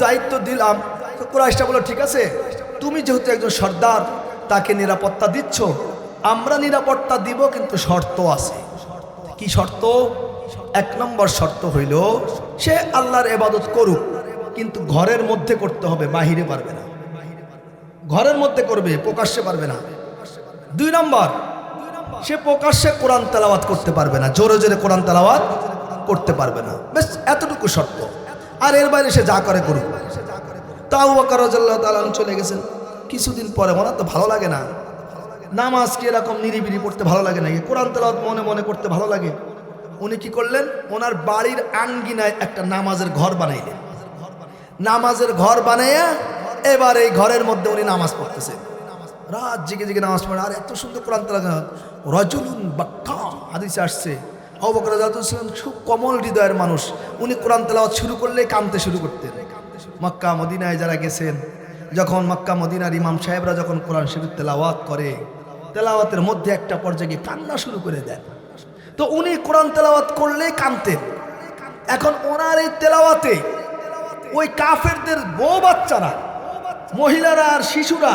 দায়িত্ব দিলাম, তো কুরাইশটা বলল ঠিক আছে, তুমি যেহেতু একজন সর্দার, তাকে নিরাপত্তা দিচ্ছ, আমরা নিরাপত্তা দিব, কিন্তু শর্ত আছে। কি শর্ত? 1 নম্বর শর্ত হইল সে আল্লাহর ইবাদত করুক, কিন্তু ঘরের মধ্যে করতে হবে, বাহিরে পারবে না। ঘরের মধ্যে করবে, প্রকাশ্যে পারবে না। 2 নম্বর, সে প্রকাশ্যে কোরআন তেলাওয়াত করতে পারবে না, জোরে জোরে কোরআন তেলাওয়াত করতে পারবে না। বেশ, এতটুকু শর্ত। আর এর বাইরে সে যা করে করুক। তো আবু বকর রাদিয়াল্লাহু তাআলা চলে গেছেন। কিছুদিন পরে ওনার তো ভালো লাগে না, নামাজ কি এরকম নিরিবিরি পড়তে ভালো লাগে নাকি, কোরআন তেলাওয়াত মনে মনে করতে ভালো লাগে। উনি কি করলেন, ওনার বাড়ির আঙ্গিনায় একটা নামাজের ঘর বানাইলেন। নামাজের ঘর বানাইয়া এবার এই ঘরের মধ্যে উনি নামাজ পড়তেছেন। রাত জেগে জেগে নামাজ পড়ে, আর এত সুন্দর কোরআন তেলাওয়াত। রাজুলুন বাক্কা, হাদিসে আসছে আবু বকর রাদিয়াল্লাহু তাআলা খুব কোমল হৃদয়ের মানুষ। উনি কোরআন তেলাওয়াত শুরু করলে কাঁদতে শুরু করতেন। মক্কা মদিনায় যারা গেছেন, যখন মক্কা মদিনার ইমাম সাহেবরা যখন কোরআন শরীফ তেলাওয়াত করে, তেলাওয়াতের মধ্যে একটা পর্যায়ে কান্না শুরু করে দেন। তো উনি কোরআন তেলাওয়াত করলে কাঁদতেন। এখন ওনার এই তেলাওয়াতে ওই কাফেরদের বউ বাচ্চারা, মহিলারা আর শিশুরা,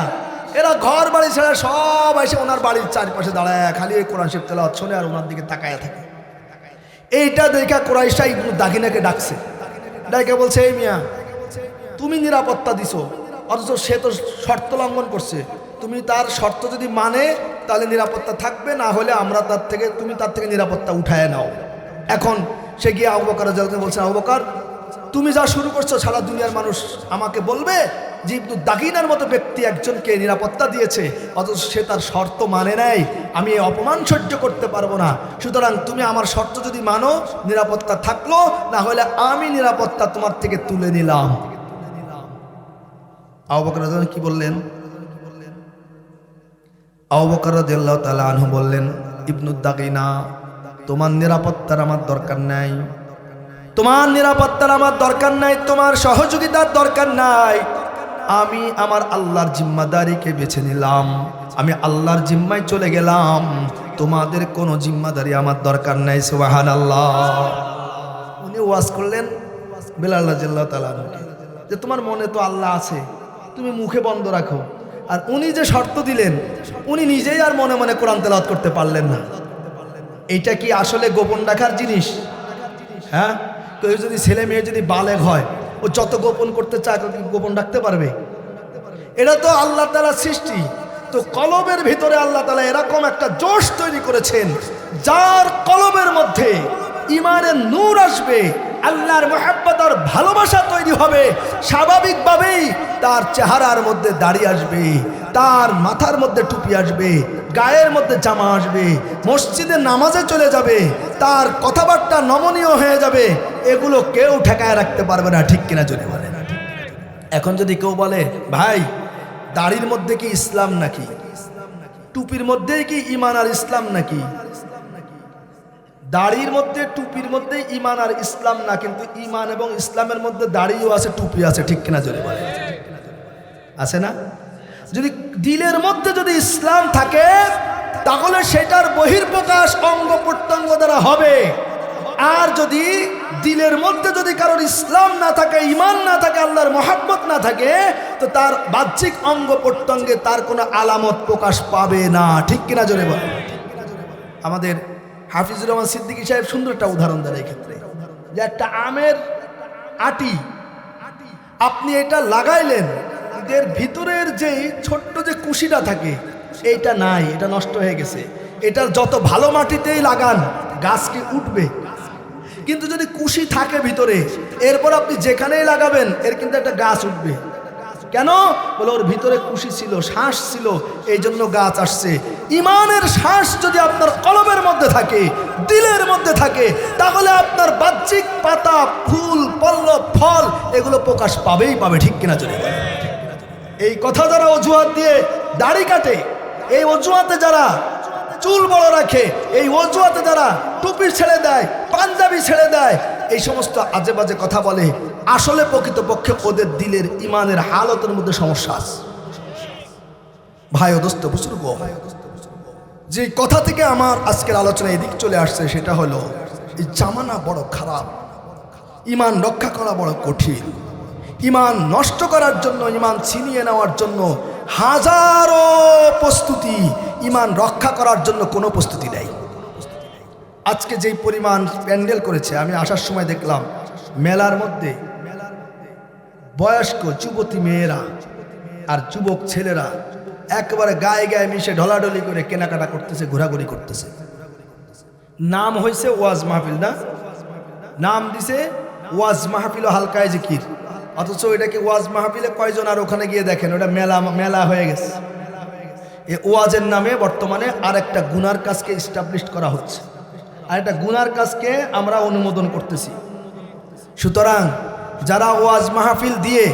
এরা ঘর বাড়ি ছেড়ে সব এসে ওনার বাড়ির চারপাশে দাঁড়ায় খালি এই কোরআন শরীফ তেলাওয়াত শুনে আর ওনার দিকে তাকায়া থাকে। এইটা দেখা কুরাইশা ইবনু দাগিনাকে ডাকছে, ডাকে বলছে, এই মিয়া, তুমি নিরাপত্তা দিছো, অথচ সে তো শর্ত লঙ্ঘন করছে। তুমি তার শর্ত যদি মানে তাহলে নিরাপত্তা থাকবে, না হলে আমরা তুমি তার থেকে নিরাপত্তা উঠায় নাও। এখন সে গিয়ে আবু বকর রাদিয়াল্লাহু তাআলা বলছে, আবু বকর, তুমি যা শুরু করছো সারা দুনিয়ার মানুষ আমাকে বলবে যে ইবনু দাগিনার মতো ব্যক্তি একজনকে নিরাপত্তা দিয়েছে, অথচ সে তার শর্ত মানে নাই। আমি এই অপমান সহ্য করতে পারবো না। সুতরাং তুমি আমার শর্ত যদি মানো, নিরাপত্তা থাকলো, না হলে আমি নিরাপত্তা তোমার থেকে তুলে নিলাম। আবু বকর রাদিয়াল্লাহু কি বললেন? আবু বকর রাদিয়াল্লাহু তাআলা আনহু বললেন, ইবনু দাগিনা, তোমার নিরাপত্তার আমার দরকার নাই, তোমার নিরাপত্তার আমার দরকার নাই, তোমার সহযোগিতার দরকার নাই। আমি আমার আল্লাহর জিম্মাদারিকে বেছে নিলাম, আমি আল্লাহর জিম্মায় চলে গেলাম, তোমাদের কোনো জিম্মাদারি আমার দরকার নাই। সুবহানাল্লাহ। উনি ওয়াজ করলেন বেলাল রাদিয়াল্লাহু তাআলা আনহুকে যে তোমার মনে তো আল্লাহ আছে, তুমি মুখে বন্ধ রাখো। আর উনি যে শর্ত দিলেন, উনি নিজেই আর মনে মনে কোরআন তেলাওয়াত করতে পারলেন না। এইটা কি আসলে গোপন রাখার জিনিস? হ্যাঁ, কেউ যদি ছেলে মেয়ে যদি বালেগ হয়, ও যত গোপন করতে চায় গোপন রাখতে পারবে? এটা তো আল্লাহ তাআলার সৃষ্টি। তো কলবের ভিতরে আল্লাহ তাআলা এরকম একটা জোশ তৈরি করেছেন, যার কলবের মধ্যে ঈমানের নূর আসবে, আল্লাহর মহব্বত আর ভালোবাসা তৈরি হবে, স্বাভাবিকভাবেই তার চেহারার মধ্যে দাড়ি আসবে, তার মাথার মধ্যে টুপি আসবে, গায়ের মধ্যে জামা আসবে, মসজিদে নামাজে চলে যাবে, তার কথাবার্তা নমনীয় হয়ে যাবে। এগুলো কেউ ঠেকায় রাখতে পারবে না। ঠিক কিনা জোরে বলেন। এখন যদি কেউ বলে, ভাই দাড়ির মধ্যে কি ইসলাম নাকি, টুপির মধ্যে কি ঈমান আর ইসলাম নাকি? দাড়ির মধ্যে টুপির মধ্যে ঈমান আর ইসলাম না, কিন্তু ঈমান এবং ইসলামের মধ্যে দাড়িও আছে, টুপি আছে। ঠিক কিনা জোরে বলেন। আছে না? যদি দিলের মধ্যে যদি ইসলাম থাকে, তাহলে সেটার বহির্প্রকাশ অঙ্গ প্রত্যঙ্গ দ্বারা হবে। আর যদি দিলের মধ্যে যদি কারোর ইসলাম না থাকে, ঈমান না থাকে, আল্লাহর মহব্বত না থাকে, তো তার বাহ্যিক অঙ্গ প্রত্যঙ্গে তার কোনো আলামত প্রকাশ পাবে না। ঠিক কিনা জোরে বলেন। আমাদের হাফিজুর রহমান সিদ্দিকী সাহেব সুন্দর একটা উদাহরণ দেন এই ক্ষেত্রে, যে একটা আমের আটি আপনি এটা লাগাইলেন, এর ভিতরের যে ছোট্ট যে কুশিটা থাকে এইটা নাই, এটা নষ্ট হয়ে গেছে। এটার যত ভালো মাটিতেই লাগান গাছ কি উঠবে, কিন্তু যদি কুশি থাকে ভিতরে, এরপর আপনি যেখানেই লাগাবেন এর কিন্তু একটা গাছ উঠবে। কেন? বলে ওর ভিতরে কুশি ছিল, শ্বাস ছিল, এই জন্য গাছ আসছে। ঈমানের শ্বাস যদি আপনার কলবের মধ্যে থাকে, দিলের মধ্যে থাকে, তাহলে আপনার বাহ্যিক পাতা, ফুল, পল্লব, ফল এগুলো প্রকাশ পাবেই পাবে। ঠিক কিনা চলে বলে। এই কথা যারা অজুহাত দিয়ে দাড়ি কাটে, এই অজুহাতে যারা চুল বড় রাখে, এই অজুহাতে যারা টুপি ছেড়ে দেয়, পাঞ্জাবি ছেড়ে দেয়, এই সমস্ত আজে বাজে কথা বলে, আসলে প্রকৃতপক্ষে ওদের দিলের ঈমানের হালতের মধ্যে সমস্যা আছে। ভাই ও দোস্ত বুজুর্গ, যে কথা থেকে আমার আজকের আলোচনা এদিক চলে আসছে, সেটা হলো এই জামানা বড় খারাপ। ইমান রক্ষা করা বড় কঠিন। ইমান নষ্ট করার জন্য, ইমান ছিনিয়ে নেওয়ার জন্য হাজারো প্রস্তুতি, ইমান রক্ষা করার জন্য কোনো প্রস্তুতি নেই। আজকে যেই পরিমাণ প্যান্ডেল করেছে, আমি আসার সময় দেখলাম মেলার মধ্যে বয়স্ক যুবতী মেয়েরা আর যুবক ছেলেরা একেবারে গায়ে গায়ে মিশে ঢলাঢলি করে কেনাকাটা করতেছে, ঘোরাঘুরি করতেছে। নাম হয়েছে ওয়াজ মাহফিল, না নাম দিছে ওয়াজ মাহফিল ও হালকায় জিকির, অথচ এটাকে ওয়াজ মাহফিলে কয়জন আর ওখানে গিয়ে দেখেন ওটা মেলা মেলা হয়ে গেছে। এই ওয়াজের নামে বর্তমানে আর একটা গুনার কাজকে ইস্টাবলিশ করা হচ্ছে, আর একটা গুনার কাজকে আমরা অনুমোদন করতেছি। সুতরাং যারা ওয়াজ মাহফিল দিয়ে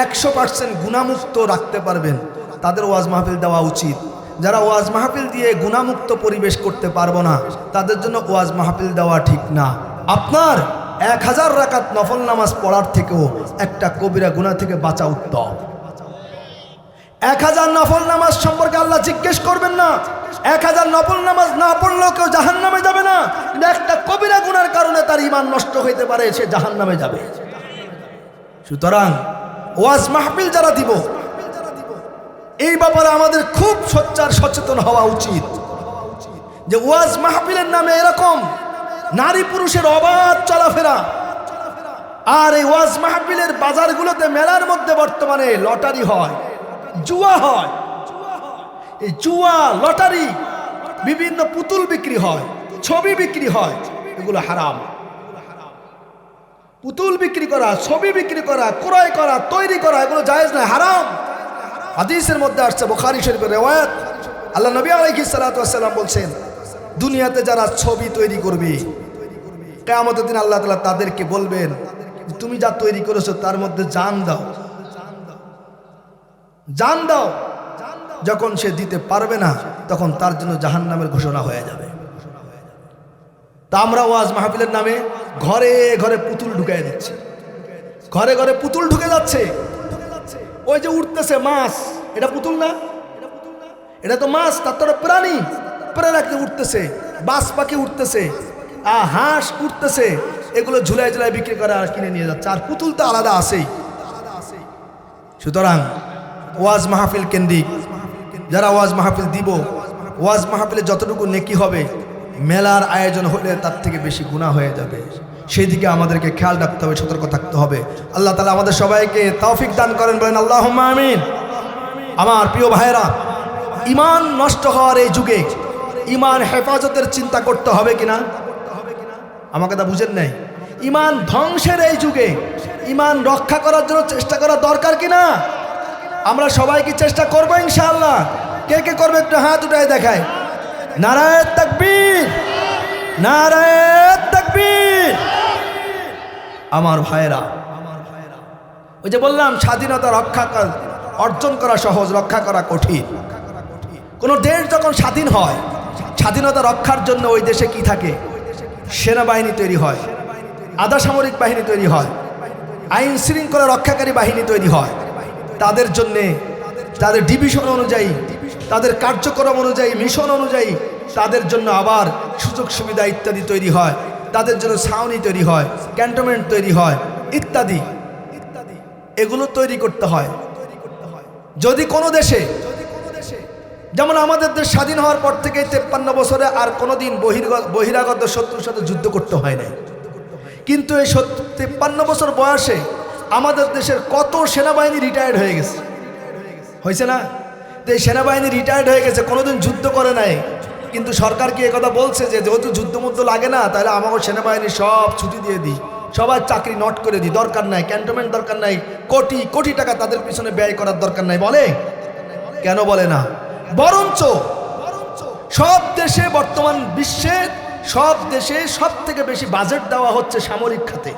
100% গুনামুক্ত রাখতে পারবেন তাদের ওয়াজ মাহফিল দেওয়া উচিত। যারা ওয়াজ মাহফিল দিয়ে গুনামুক্ত পরিবেশ করতে পারবো না তাদের জন্য ওয়াজ মাহফিল দেওয়া ঠিক না। আপনার 1000 রাকাত নফল নামাজ পড়ার থেকেও একটা কবিরা গুনাহ থেকে বাঁচা উত্তম। 1000 নফল নামাজ সম্পর্কে আল্লাহ জিজ্ঞেস করবেন না। 1000 নফল নামাজ না পড়লেও কেউ জাহান্নামে যাবে না, কিন্তু একটা কবিরা গুনার কারণে তার ঈমান নষ্ট হইতে পারে, সে জাহান্নামে যাবে। সুতরাং ওয়াজ মাহফিল যারা দিব, এই ব্যাপারে আমাদের খুব সোচ্চার সচেতন হওয়া উচিত যে ওয়াজ মাহফিলের নামে এরকম নারী পুরুষের অবাধ চলাফেরা, আর এই ওয়াজ মাহফিলের বাজারগুলোতে মেলার মধ্যে বর্তমানে লটারি হয়, জুয়া হয়। এই জুয়া, লটারি, বিভিন্ন পুতুল বিক্রি হয়, ছবি বিক্রি হয়, এগুলো হারাম। পুতুল বিক্রি করা, ছবি বিক্রি করা, ক্রয় করা, তৈরি করা, এগুলো জায়েজ না, হারাম। হাদিসের মধ্যে আসছে, বুখারী শরীফের রিওয়ায়াত, আল্লাহ নবী আলাইহিস সালাতু ওয়াস সালাম বলছেন, দুনিয়াতে যারা ছবি তৈরি করবে কিয়ামতের দিন আল্লাহ তাআলা তাদেরকে বলবেন, তুমি যা তৈরি করেছো তার মধ্যে জান দাও, জান দাও। যখন সে দিতে পারবে না তখন তার জন্য জাহান্নামের ঘোষণা হয়ে যাবে। তা আমরা ওয়াজ মাহফিলের নামে ঘরে ঘরে পুতুল ঢুকাই দিচ্ছি, ঘরে ঘরে পুতুল ঢুকে যাচ্ছে। ওই যে উঠতেছে মাছ, এটা পুতুল না, এটা তো মাছ, তার তো প্রাণী, প্রাণী উঠতেছে, বাস পাখি উঠতেছে, হাঁস উঠতেছে, এগুলো ঝুলাই ঝুলাই বিক্রি করে আর কিনে নিয়ে যাচ্ছে, আর পুতুল তো আলাদা আছেই। সুতরাং ওয়াজ মাহফিল কেন্দ্রিক যারা ওয়াজ মাহফিল দিব, ওয়াজ মাহফিলে যতটুকু নেকি হবে মেলার আয়োজন হলে তার থেকে বেশি গুনাহ হয়ে যাবে। সেই দিকে আমাদেরকে খেয়াল রাখতে হবে, সতর্ক থাকতে হবে। আল্লাহ তাআলা আমাদের সবাইকে তৌফিক দান করেন, বলেন আল্লাহুম্মা আমিন। আমার প্রিয় ভাইয়েরা, ঈমান নষ্ট হওয়ার এই যুগে ঈমান হেফাজতের চিন্তা করতে হবে কিনা? আমাকে তা বুঝেন নাই? ঈমান ধ্বংসের এই যুগে ঈমান রক্ষা করার জন্য চেষ্টা করা দরকার কিনা? আমরা সবাই কি চেষ্টা করবো ইনশাআল্লাহ? কে কে করবে একটু হাত উঠায় দেখায়। নারায়ে তাকবীর, নারায়ে তাকবীর। আমার ভাইয়েরা, ওই যে বললাম স্বাধীনতা রক্ষা অর্জন করা সহজ, রক্ষা করা কঠিন। কোন দেশ যখন স্বাধীন হয়, স্বাধীনতা রক্ষার জন্য ওই দেশে কি থাকে? সেনাবাহিনী তৈরি হয়, আধা সামরিক বাহিনী তৈরি হয়, আইন শৃঙ্খলা রক্ষাকারী বাহিনী তৈরি হয়। তাদের জন্যে তাদের ডিভিশন অনুযায়ী, তাদের কার্যক্রম অনুযায়ী, মিশন অনুযায়ী তাদের জন্য আবার সুযোগ সুবিধা ইত্যাদি তৈরি হয়। তাদের জন্য ছাউনি তৈরি হয়, ক্যান্টনমেন্ট তৈরি হয় ইত্যাদি, এগুলো তৈরি করতে হয়। যদি কোনো দেশে, যেমন আমাদের দেশ স্বাধীন হওয়ার পর থেকে 53 বছরে আর কোনোদিন বহিরাগত শত্রুর সাথে যুদ্ধ করতে হয় নাই, কিন্তু এই 53 বছর বয়সে আমাদের দেশের কত সেনাবাহিনী রিটায়ার্ড হয়ে গেছে, হয়েছে না? তো এই সেনাবাহিনী রিটায়ার্ড হয়ে গেছে, কোনোদিন যুদ্ধ করে নাই, কিন্তু সরকার কি একথা বলছে যে যেহেতু যুদ্ধমুদ্ধ লাগে না, তাহলে আমাকে সেনাবাহিনী সব ছুটি দিয়ে দিই, সবার চাকরি নট করে দিই, দরকার নাই, ক্যান্টনমেন্ট দরকার নাই, কোটি কোটি টাকা তাদের পিছনে ব্যয় করার দরকার নাই। বলে কেন বলে না? বরঞ্চ সব দেশে, বর্তমান বিশ্বে সব দেশে সব থেকে বেশি বাজেট দেওয়া হচ্ছে সামরিক খাতে,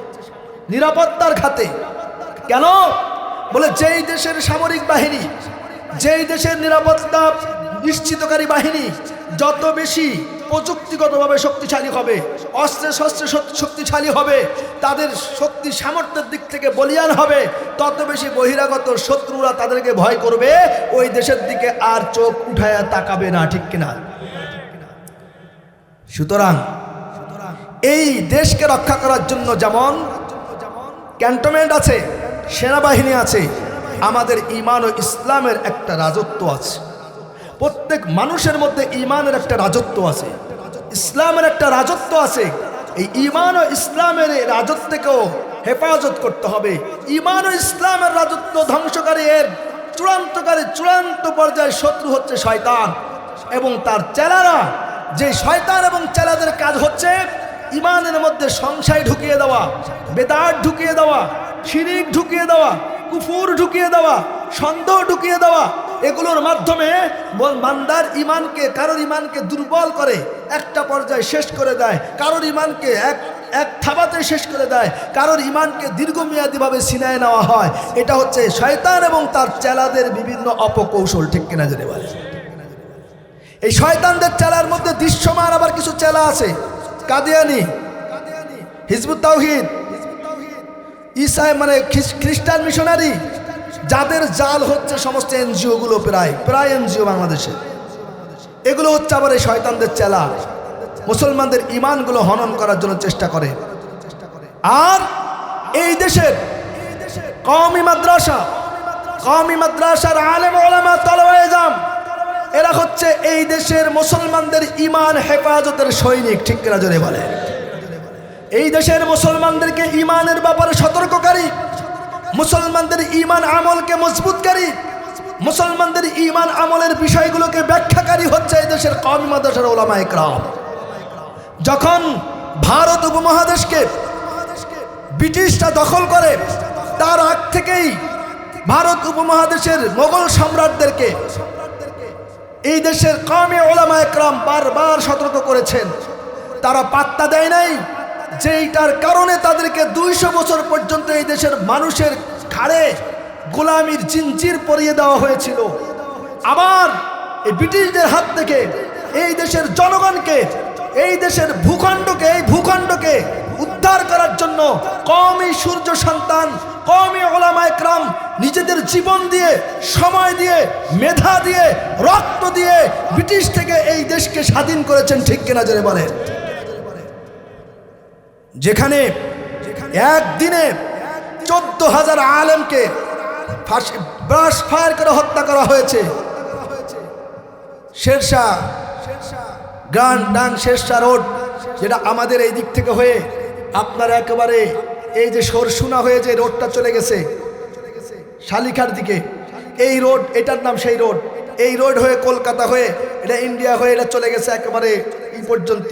নিরাপত্তার খাতে। কেন? বলে যেই দেশের সামরিক বাহিনী, যেই দেশের নিরাপত্তা নিশ্চিতকারী বাহিনী যত বেশি প্রযুক্তিগতভাবে শক্তিশালী হবে, অস্ত্রে শস্ত্রে শক্তিশালী হবে, তাদের শক্তি সামর্থ্যের দিক থেকে বলিয়ান হবে, তত বেশি বহিরাগত শত্রুরা তাদেরকে ভয় করবে, ওই দেশের দিকে আর চোখ উঠায় তাকাবে না, ঠিক কিনা? সুতরাং এই দেশকে রক্ষা করার জন্য যেমন ক্যান্টনমেন্ট আছে, সেনাবাহিনী আছে, আমাদের ঈমান ও ইসলামের একটা রাজত্ব আছে। প্রত্যেক মানুষের মধ্যে ঈমানের একটা রাজত্ব আছে, ইসলামের একটা রাজত্ব আছে। এই ঈমান ও ইসলামের এই রাজত্বকেও হেফাজত করতে হবে। ঈমান ও ইসলামের রাজত্ব ধ্বংসকারী, এর চূড়ান্ত পর্যায়ে শত্রু হচ্ছে শয়তান এবং তার চেলারা। যে শয়তান এবং চেলাদের কাজ হচ্ছে ঈমানের মধ্যে সংশয় ঢুকিয়ে দেওয়া, বেদাত ঢুকিয়ে দেওয়া, শিরিক ঢুকিয়ে দেওয়া, কুফুর ঢুকিয়ে দেওয়া, সন্দেহ ঢুকিয়ে দেওয়া। এগুলোর মাধ্যমে বান্দার ঈমানকে, কারোর ঈমানকে দুর্বল করে একটা পর্যায়ে শেষ করে দেয়, কারোর ঈমানকে এক থাবাতে শেষ করে দেয়, কারোর ঈমানকে দীর্ঘমেয়াদীভাবে ছিনায় নেওয়া হয়। এটা হচ্ছে শয়তান এবং তার চেলাদের বিভিন্ন অপকৌশল, ঠিক কিনা জেনে বলে। এই শয়তানদের চেলার মধ্যে দৃশ্যমান আবার কিছু চেলা আছে, কাদিয়ানি, হিজবুত তাওহীদ, ঈসাই মানে খ্রিস্টান মিশনারি, যাদের জাল হচ্ছে সমস্ত এনজিও গুলো, প্রায় এনজিও বাংলাদেশে। এগুলো হচ্ছে আবার এই শয়তানদের চেলা, মুসলমানদের ঈমানগুলো হনন করার জন্য চেষ্টা করে। আর এই দেশের কওমি মাদ্রাসার আলেম ওলামা তালেবে ইলম, এরা হচ্ছে এই দেশের মুসলমানদের ঈমান হেফাজতের সৈনিক, ঠিক কিনা জোরে বলে। এই দেশের মুসলমানদেরকে ঈমানের ব্যাপারে সতর্ককারী, মুসলমানদের ঈমান আমলকে মজবুতকারী, মুসলমানদের ঈমান আমলের বিষয়গুলোকে ব্যাখ্যাকারী হচ্ছে এই দেশের কওমি মাদ্রাসার ওলামায়ে কেরাম। যখন ভারত উপমহাদেশকে ব্রিটিশরা দখল করে, তার আগ থেকেই ভারত উপমহাদেশের মোগল সম্রাটদেরকে এই দেশের কওমি ওলামায়ে কেরাম বারবার সতর্ক করেছেন। তারা পাত্তা দেয় নাই, যেইটার কারণে তাদেরকে 200 বছর পর্যন্ত এই দেশের মানুষের ঘাড়ে গোলামির জিনজির পরিয়ে দেওয়া হয়েছিল। আবার এই ব্রিটিশদের হাত থেকে এই দেশের জনগণকে, এই দেশের ভূখণ্ডকে উদ্ধার করার জন্য কওমি সূর্য সন্তান, কওমি ওলামায়ে কেরাম নিজেদের জীবন দিয়ে, সময় দিয়ে, মেধা দিয়ে, রক্ত দিয়ে ব্রিটিশ থেকে এই দেশকে স্বাধীন করেছেন, ঠিক কিনা জোরে বলে। যেখানে একদিনে 14,000 আলেমকে ব্রাশ ফায়ার করে হত্যা করা হয়েছে। শেরশাহ শেরশাহ রোড, যেটা আমাদের এই দিক থেকে হয়ে আপনার একেবারে এই যে সরসুনা হয়ে যে রোডটা চলে গেছে শালিখার দিকে, এই রোড, এটার নাম সেই রোড। এই রোড হয়ে কলকাতা হয়ে, এটা ইন্ডিয়া হয়ে, এটা চলে গেছে একেবারে এই পর্যন্ত,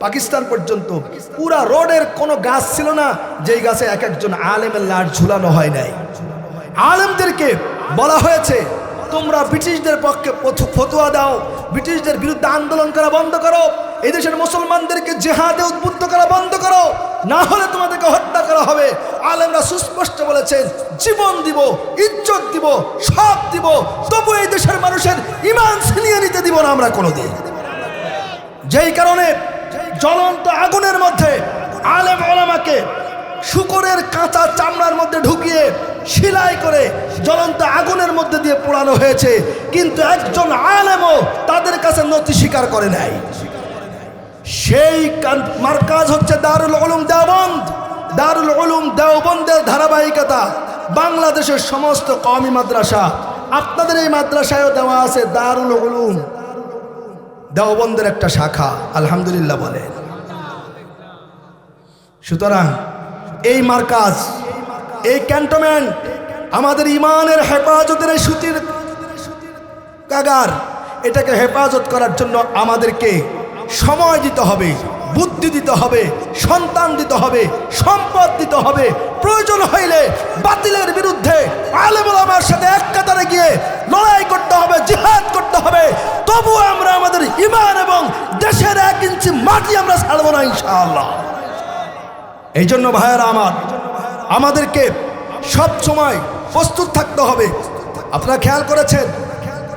পাকিস্তান পর্যন্ত। পুরা রোডের কোনো গাছ ছিল না যেই গাছে এক একজন আলেমের লাশ ঝুলানো হয় নাই। আলেমদেরকে বলা হয়েছে, তোমরা ব্রিটিশদের পক্ষে ফতোয়া দাও, ব্রিটিশদের বিরুদ্ধে আন্দোলন করা বন্ধ করো, এই দেশের মুসলমানদেরকে জিহাদে উদ্বুদ্ধ করা বন্ধ করো, না হলে তোমাদেরকে হত্যা করা হবে। আলেমরা সুস্পষ্ট বলেছেন, জীবন দিব, ইজ্জত দিব, সব দিব, তবু এই দেশের মানুষের ঈমান ছিনিয়ে নিতে দিব না আমরা কোনোদিন। যেই কারণে জ্বলন্ত আগুনের মধ্যে আলেম ওলামাকে শুকরের কাঁচা চামড়ার মধ্যে ঢুকিয়ে সেলাই করে জ্বলন্ত আগুনের মধ্যে দিয়ে পোড়ানো হয়েছে, কিন্তু একজন আলেমও তাদের কাছে নথি স্বীকার করে নাই। সেই মারকাজ হচ্ছে দারুল উলুম দেওবন্দ। দারুল উলুম দেওবন্দের ধারাবাহিকতা বাংলাদেশের সমস্ত কওমি মাদ্রাসা, আপনাদের এই মাদ্রাসায়ও দেওয়া আছে দারুল উলুম দেওবন্দের একটা শাখা, আলহামদুলিল্লাহ বলে। সুতরাং এই মারকাজ, এই ক্যান্টনমেন্ট আমাদের ঈমানের হেফাজতের সুতির কাগার, এটাকে হেফাজত করার জন্য আমাদেরকে সময় দিতে হবে, বুদ্ধি দিতে হবে, সন্তান দিতে হবে, সম্পদ দিতে হবে। প্রয়োজন হইলে বাতিলের বিরুদ্ধে আলেম ওলামার সাথে এক কাতারে গিয়ে লড়াই করতে হবে, জিহাদ করতে হবে। তবু আমরা আমাদের ঈমান এবং দেশের 1 ইঞ্চি মাটি আমরা ছাড়বো না ইনশাআল্লাহ। এই জন্য ভাইয়েরা আমার, আমাদেরকে সব সময় প্রস্তুত থাকতে হবে। আপনারা খেয়াল করেছেন,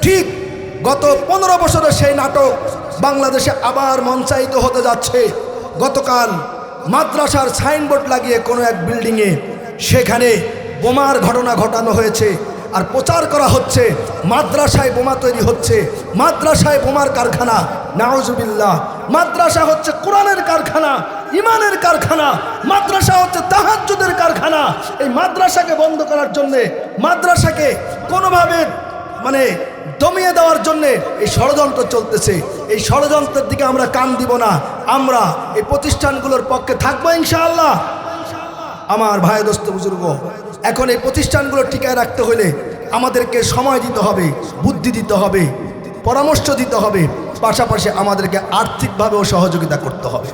ঠিক গত 15 বছরের সেই নাটক বাংলাদেশে আবার মঞ্চায়িত হতে যাচ্ছে। গতকাল মাদ্রাসার সাইনবোর্ড লাগিয়ে কোনো এক বিল্ডিংয়ে সেখানে বোমার ঘটনা ঘটানো হয়েছে, আর প্রচার করা হচ্ছে মাদ্রাসায় বোমা তৈরি হচ্ছে, মাদ্রাসায় বোমার কারখানা। নাউজুবিল্লাহ। মাদ্রাসা হচ্ছে কোরআনের কারখানা, ইমানের কারখানা, মাদ্রাসা হচ্ছে তাহাজ্জুদের কারখানা। এই মাদ্রাসাকে বন্ধ করার জন্যে, মাদ্রাসাকে কোনোভাবে দমিয়ে দেওয়ার জন্যে এই ষড়যন্ত্র চলতেছে। এই ষড়যন্ত্রের দিকে আমরা কান দিব না, আমরা এই প্রতিষ্ঠানগুলোর পক্ষে থাকবো ইনশাআল্লাহ। আমার ভাই দোস্ত বুজুর্গ, এখন এই প্রতিষ্ঠানগুলো টিকায় রাখতে হলে আমাদেরকে সময় দিতে হবে, বুদ্ধি দিতে হবে, পরামর্শ দিতে হবে, পাশাপাশি আমাদেরকে আর্থিকভাবেও সহযোগিতা করতে হবে।